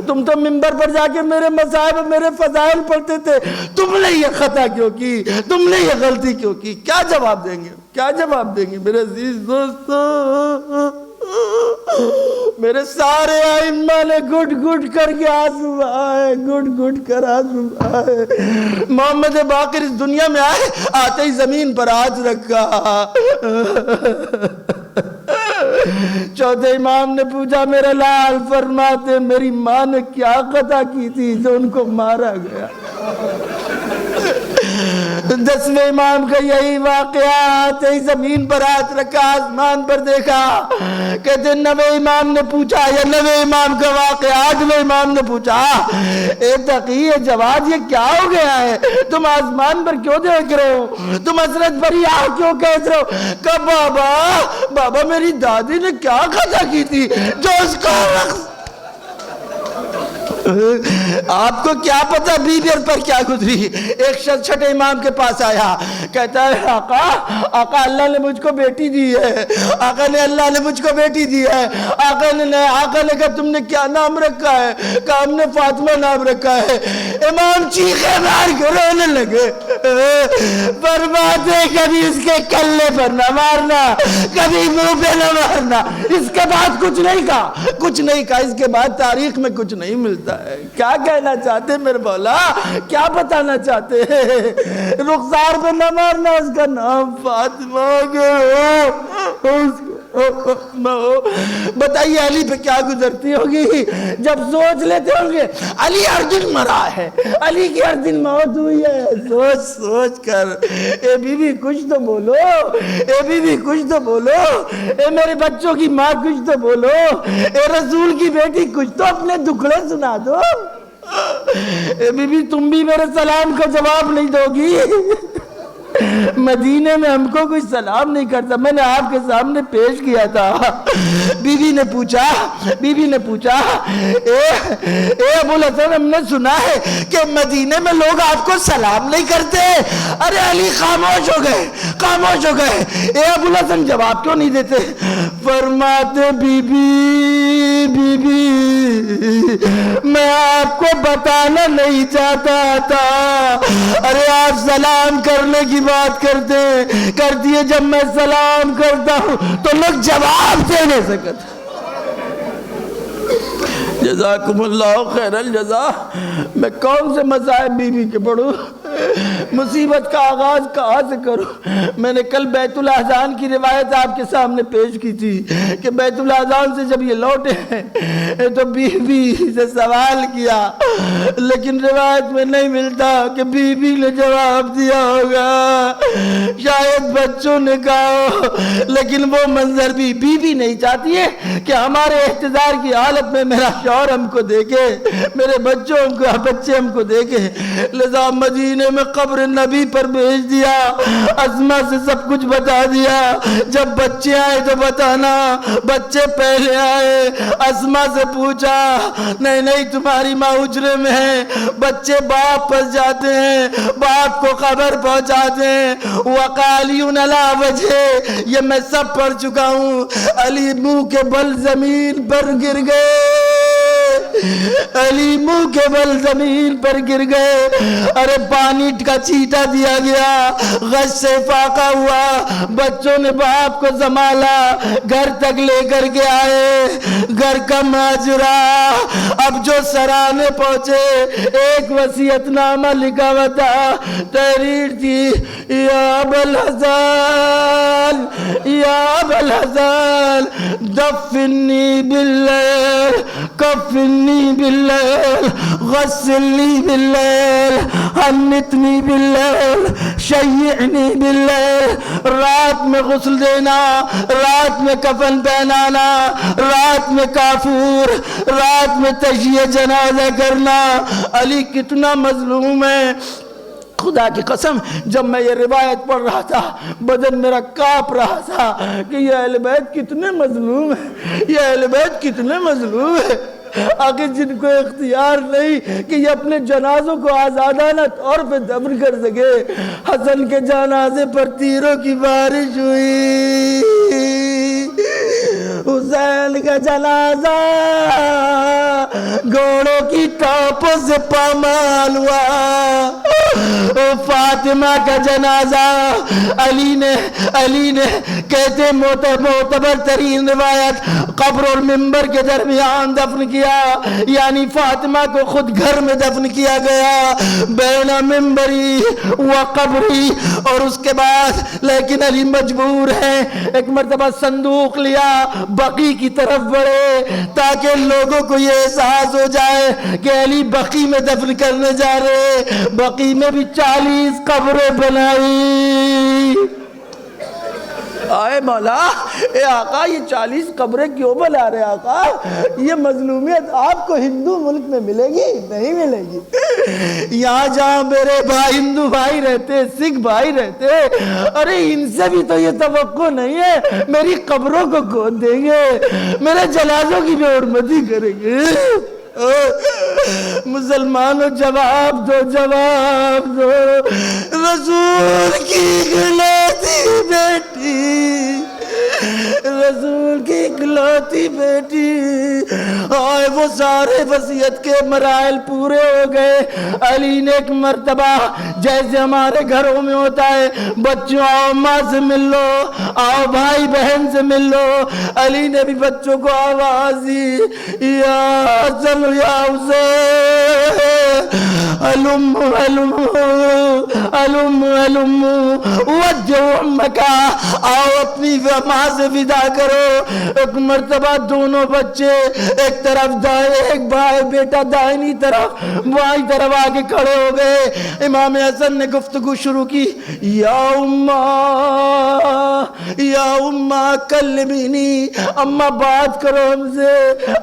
تم تو منبر پر جا کے میرے مصائب میرے فضائل پڑھتے تھے، تم نے یہ خطا کیوں کی؟ تم نے یہ غلطی کیوں کی؟ کیا جواب دیں گے؟ کیا جواب دیں گے میرے عزیز دوستو؟ میرے سارے ائمہ نے گھٹ گھٹ کر کے آنسو بہائے، گھٹ گھٹ کر آنسو بہائے۔ محمد باقر اس دنیا میں آئے، آتے ہی زمین پر ہاتھ رکھا۔ چوتھے امام نے پوچھا میرے لال فرماتے میری ماں نے کیا خطا کی تھی جو ان کو مارا گیا؟ 10ویں امام کا یہی واقعہ، آتے ہی زمین پر ہاتھ رکھا، آسمان پر دیکھا۔ کہتے 9ویں امام نے پوچھا، یا 9ویں امام کا واقعہ 8ویں امام نے پوچھا، اے تقی جواد یہ کیا ہو گیا ہے؟ تم آسمان پر کیوں دیکھ رہے ہو؟ تم حسرت بھری آہ کیوں کہہ رہے ہو؟ کہ بابا میری دادی نے کیا خطا کی تھی جو اس کو آپ کو کیا پتا بی بی پر کیا گزری؟ ایک شخص چھٹے امام کے پاس آیا، کہتا ہے آقا اللہ نے مجھ کو بیٹی دی ہے، آقا نے اللہ نے مجھ کو بیٹی دی ہے۔ آقا نے کہا تم نے کیا نام رکھا ہے؟ کہا ہم نے فاطمہ نام رکھا ہے۔ امام چیخے مار کے رونے لگے، فرماتے کبھی اس کے کلے پر نہ مارنا، کبھی منہ پہ نہ مارنا۔ اس کے بعد کچھ نہیں کہا، اس کے بعد تاریخ میں کچھ نہیں ملتا۔ کیا کہنا چاہتے میرے مولا؟ کیا بتانا چاہتے؟ رخسار پہ نہ مارنا، اس کا نام فاطمہ بتائیے علی پہ کیا گزرتی ہوگی جب سوچ لیتے ہوں گے علی ہر دن مرا ہے، علی کی ہر دن موت ہوئی ہے۔ سوچ کر اے بی بی کچھ تو بولو، اے بی بی کچھ تو بولو، اے میرے بچوں کی ماں کچھ تو بولو، اے رسول کی بیٹی کچھ تو اپنے دکھڑے سنا دو۔ اے بی بی تم بھی میرے سلام کا جواب نہیں دو گی؟ مدینے میں ہم کو کوئی سلام نہیں کرتا، میں نے آپ کے سامنے پیش کیا تھا۔ بی بی نے پوچھا اے ابو الحسن ہم نے سنا ہے کہ مدینے میں لوگ آپ کو سلام نہیں کرتے۔ ارے علی خاموش ہو گئے۔ اے ابو الحسن جواب کیوں نہیں دیتے؟ فرماتے بی بی میں آپ کو بتانا نہیں چاہتا تھا، ارے آپ سلام کرنے کی بات کرتی ہے، جب میں سلام کرتا ہوں تو لوگ جواب دے نہیں سکتے۔ جزاکم اللہ خیر الجزا۔ میں کون سے مصائب بی بی کے پڑھوں؟ مصیبت کا آغاز کہاں سے کروں؟ میں نے کل بیت الاحزان کی روایت آپ کے سامنے پیش کی تھی کہ بیت الاحزان سے جب یہ لوٹے ہیں تو بی بی سے سوال کیا، لیکن روایت میں نہیں ملتا کہ بی بی نے جواب دیا ہوگا، شاید بچوں نے کہا ہو، لیکن وہ منظر بھی بی بی نہیں چاہتی ہے کہ ہمارے احتضار کی حالت میں میرا شوہر ہم کو دیکھے، میرے بچے ہم کو دیکھے، لذا مدینے میں قبر نبی پر بھیج دیا، اسما سے سب کچھ بتا دیا، جب بچے آئے تو بتانا۔ بچے پہلے آئے، اسما سے پوچھا، نہیں تمہاری ماں حجرے میں ہے۔ بچے باپ پاس جاتے ہیں، باپ کو خبر پہنچاتے ہیں، وقالیون علی وجہ، یہ میں سب پڑھ چکا ہوں۔ علی منہ کے بل زمین پر گر گئے، ارے پانی کا چیٹا دیا گیا، غش سے فاقہ ہوا، بچوں نے باپ کو سنبھالا، گھر تک لے کر کے آئے، گھر کا ماجرا۔ اب جو سرانے پہنچے ایک وصیت نامہ لکھا ہوا تھا، تحریر تھی، یا ابوالحسن دفنی باللیل، کفنی باللیل، غسلنی باللیل، حنتنی باللیل، شیعنی باللیل۔ رات میں غسل دینا، رات میں کفن پہنانا، رات میں کافور، رات میں تشییع جنازہ کرنا۔ علی کتنا مظلوم ہے، خدا کی قسم جب میں یہ روایت پڑھ رہا تھا بدن میرا کانپ رہا تھا کہ یہ اہل بیت کتنے مظلوم ہیں، یہ اہل بیت کتنے مظلوم ہیں۔ آخر جن کو اختیار نہیں کہ یہ اپنے جنازوں کو آزادانہ طور پہ دفن کر سکے، حسن کے جنازے پر تیروں کی بارش ہوئی، حسین کا جنازہ گھوڑوں کی ٹاپوں سے پامال ہوا، فاطمہ کا جنازہ علی نے کہتے معتبر ترین روایت قبر اور منبر کے درمیان دفن کیا، یعنی فاطمہ کو خود گھر میں دفن کیا گیا بین منبری و قبری، اور اس کے بعد لیکن علی مجبور ہے، ایک مرتبہ صندوق لیا بقی کی طرف بڑھے تاکہ لوگوں کو یہ احساس ہو جائے کہ علی بقی میں دفن کرنے جا رہے، بقی میں بھی 40 قبریں بنائی۔ آئے مولا، اے آقا یہ 40 قبریں کیوں بنا رہے آقا؟ یہ مظلومیت آپ کو ہندو ملک میں ملے گی؟ نہیں ملے گی۔ یہاں جہاں میرے ہندو بھائی رہتے، سکھ بھائی رہتے، ارے ان سے بھی تو یہ توقع نہیں ہے میری قبروں کو کھود دیں گے، میرے جنازوں کی بے حرمتی کریں گے۔ مسلمانوں جواب دو، جواب دو، رسول کی اکلوتی بیٹی، رسول کی اکلوتی بیٹی، آئے وہ سارے وصیت کے مراحل پورے ہو گئے۔ علی نے ایک مرتبہ جیسے ہمارے گھروں میں ہوتا ہے، بچوں آؤ ماں سے مل لو، آؤ بھائی بہن سے مل لو، علی نے بھی بچوں کو آواز دی، یا حسن یا حسین علم علم علم علم وجہ مکہ، آؤ اپنی ماں سے ودا کرو۔ ایک مرتبہ دونوں بچے ایک طرف دائیں، ایک بھائی بیٹا دائنی طرف بائیں طرف آگے کھڑے ہو گئے۔ امام حسن نے گفتگو شروع کی، یا اماں کلمینی، اماں بات کرو ہم سے،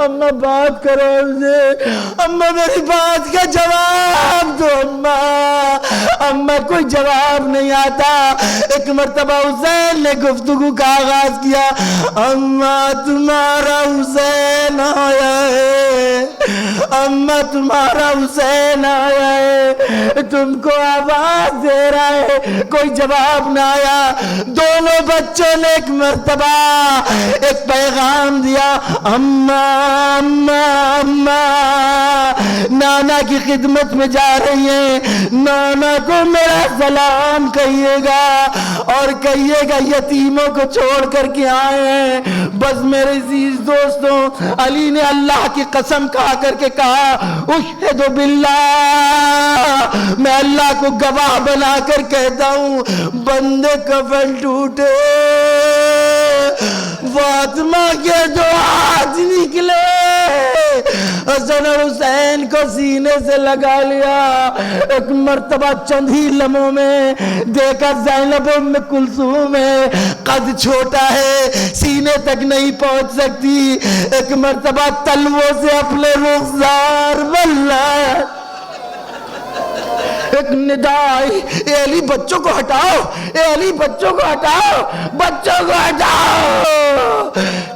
اماں بات کرو ہم سے، اماں میری بات کا جواب دو اماں۔ اماں کوئی جواب نہیں آتا۔ ایک مرتبہ حسین نے گفتگو کا آغاز کیا، اماں تمہارا حسین آیا ہے، اماں تمہارا حسین آیا ہے، تم کو آواز دے رہا ہے، کوئی جواب نہ آیا۔ دونوں بچوں نے ایک مرتبہ ایک پیغام دیا، اماں اماں اماں، نانا کی خدمت میں جا رہی ہیں، نانا کو میرا سلام کہیے گا اور کہیے گا یتیموں کو چھوڑ کر کے آئے ہیں۔ بس میرے عزیز دوستوں، علی نے اللہ کی قسم کھا کر کے کہا، اشہد باللہ، میں اللہ کو گواہ بنا کر کہتا ہوں، بندے کفن ٹوٹے، فاطمہ کے دو ہاتھ نکلے، حسن اور حسین کو سینے سے لگا لیا۔ ایک مرتبہ چند ہی لمحوں میں دیکھا زینب ام کلثوم ہے، قد چھوٹا ہے، سینے تک نہیں پہنچ سکتی، ایک مرتبہ تلووں سے اپنے رخسار واللہ ایک ندائی، اے علی بچوں کو ہٹاؤ، اے علی بچوں کو ہٹاؤ، بچوں کو ہٹاؤ۔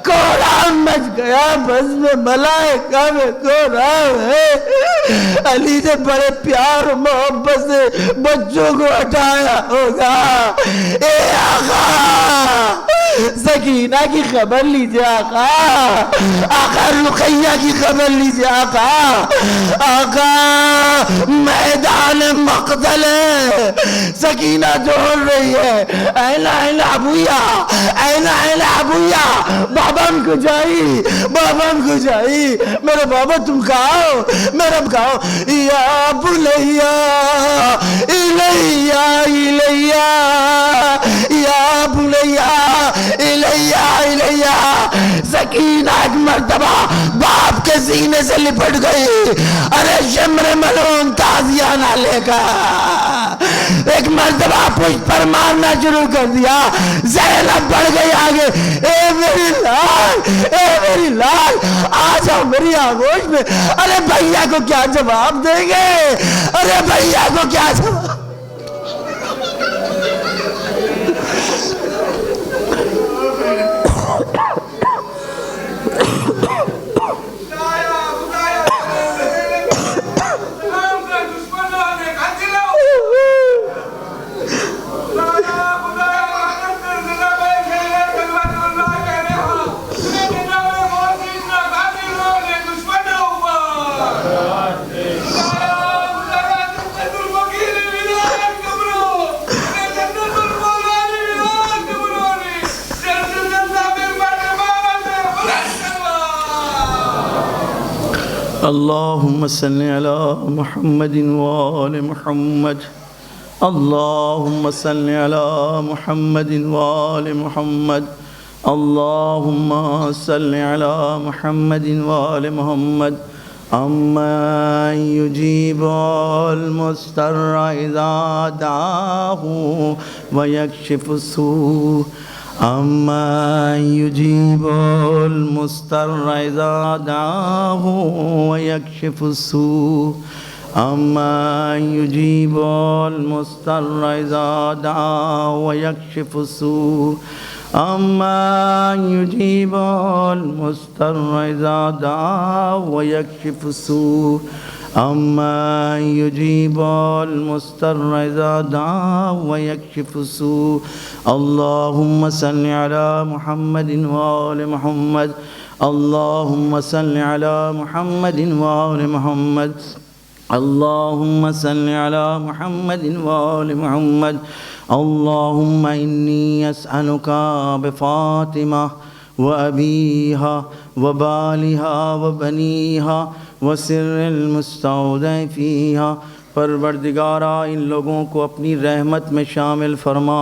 کوڑا مچ گیا، بس میں ملائکہ میں کوڑا ہے۔ علی نے بڑے پیار و محبت سے بچوں کو ہٹایا ہوگا۔ اے آقا سکینہ کی خبر لیجئے آقا، آقا رقیہ کی خبر لیجئے آقا، آقا میدان مقتل ہے، سکینہ دوڑ رہی ہے، اینا اینا ابویا، اینا اینا ابویا، بابا ہم کو جائی، بابا ہم کو جائی، میرے بابا تم کہاؤ، میرے کہاؤ، یا بلیہ الیہ الیہ، یا بلیہ الیہ الیہ۔ سکینہ ایک مرتبہ باپ کے سینے سے لپٹ گئی، ارے شمر ملون تازیہ نہ لے گا، ایک مرتبہ پشت پر مارنا شروع کر دیا۔ زینب بڑھ گئی آگے، اے میری لال، اے میری لال، آ جاؤ میری آغوش میں۔ ارے بھائیہ کو کیا جواب دیں گے، ارے بھائیہ کو کیا جواب۔ لا اللهم صل على محمد وآل محمد. اللهم صل على محمد وآل محمد. اللهم صل على محمد وآل محمد. أما يجيب المضطر إذا دعاه ويكشف السوء. أما يجيب المضطر إذا دعاه ويكشف السوء. أما يجيب المضطر إذا دعاه ويكشف السوء. أما يجيب المضطر إذا دعاه ويكشف السوء. أما يجيب المضطر إذا دعاه ويكشف السوء. اللهم صل على محمد وآل محمد. اللهم صل على محمد وآل محمد. اللهم صل على محمد وآل محمد. اللهم إني أسألك بفاطمة وأبيها وبالها وبنيها وسر المستودع فيها. پروردگارا ان لوگوں کو اپنی رحمت میں شامل فرما.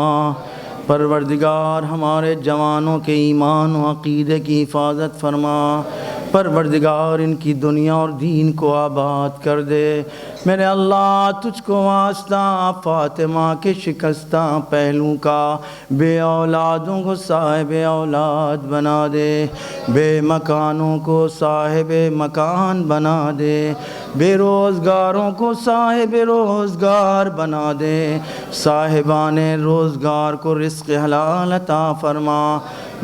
پروردگار ہمارے جوانوں کے ایمان و عقیدے کی حفاظت فرما. پروردگار ان کی دنیا اور دین کو آباد کر دے. میرے اللہ تجھ کو واسطہ فاطمہ کے شکستہ پہلو کا بے اولادوں کو صاحب اولاد بنا دے. بے مکانوں کو صاحب مکان بنا دے. بے روزگاروں کو صاحب روزگار بنا دے. صاحبان روزگار کو رزق حلال عطا فرما.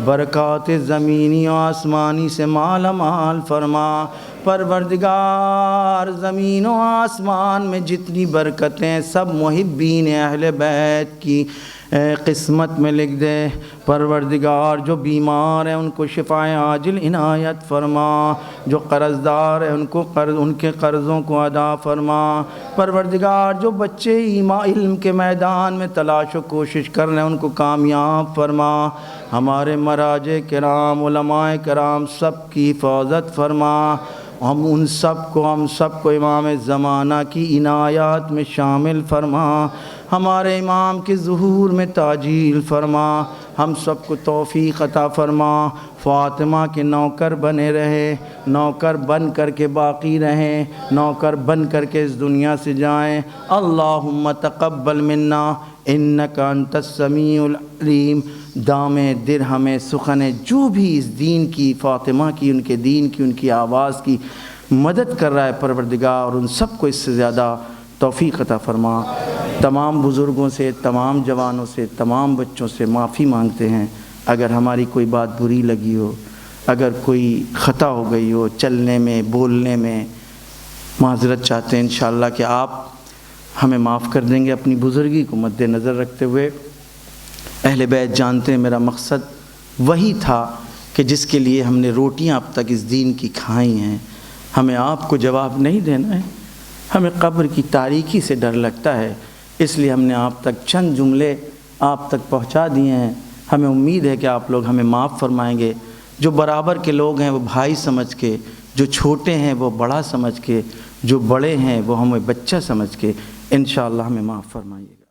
برکات زمینی و آسمانی سے مالا مال فرما. پروردگار زمین و آسمان میں جتنی برکتیں سب محبین اہل بیت کی قسمت میں لکھ دے. پروردگار جو بیمار ہیں ان کو شفائے عاجل عنایت فرما. جو قرض دار ہیں ان کے قرضوں کو ادا فرما. پروردگار جو بچے علم کے میدان میں تلاش و کوشش کر رہے ہیں ان کو کامیاب فرما. ہمارے مراجع کرام علماء کرام سب کی حفاظت فرما. ہم سب کو امام زمانہ کی عنایات میں شامل فرما. ہمارے امام کے ظہور میں تاجیل فرما. ہم سب کو توفیق عطا فرما. فاطمہ کے نوکر بنے رہے. نوکر بن کر کے باقی رہیں. نوکر بن کر کے اس دنیا سے جائیں. اللہم تقبل منا انک انت السمیع العلیم. دام درہم سخن جو بھی اس دین کی فاطمہ کی ان کے دین کی ان کی آواز کی مدد کر رہا ہے پروردگار اور ان سب کو اس سے زیادہ توفیق عطا فرما. تمام بزرگوں سے تمام جوانوں سے تمام بچوں سے معافی مانگتے ہیں اگر ہماری کوئی بات بری لگی ہو, اگر کوئی خطا ہو گئی ہو چلنے میں بولنے میں. معذرت چاہتے ہیں انشاءاللہ کہ آپ ہمیں معاف کر دیں گے اپنی بزرگی کو مد نظر رکھتے ہوئے. اہل بیت جانتے ہیں میرا مقصد وہی تھا کہ جس کے لیے ہم نے روٹیاں اب تک اس دین کی کھائی ہیں. ہمیں آپ کو جواب نہیں دینا ہے. ہمیں قبر کی تاریکی سے ڈر لگتا ہے, اس لیے ہم نے آپ تک چند جملے آپ تک پہنچا دیے ہیں. ہمیں امید ہے کہ آپ لوگ ہمیں معاف فرمائیں گے. جو برابر کے لوگ ہیں وہ بھائی سمجھ کے, جو چھوٹے ہیں وہ بڑا سمجھ کے, جو بڑے ہیں وہ ہمیں بچہ سمجھ کے انشاءاللہ ہمیں معاف فرمائیے گا.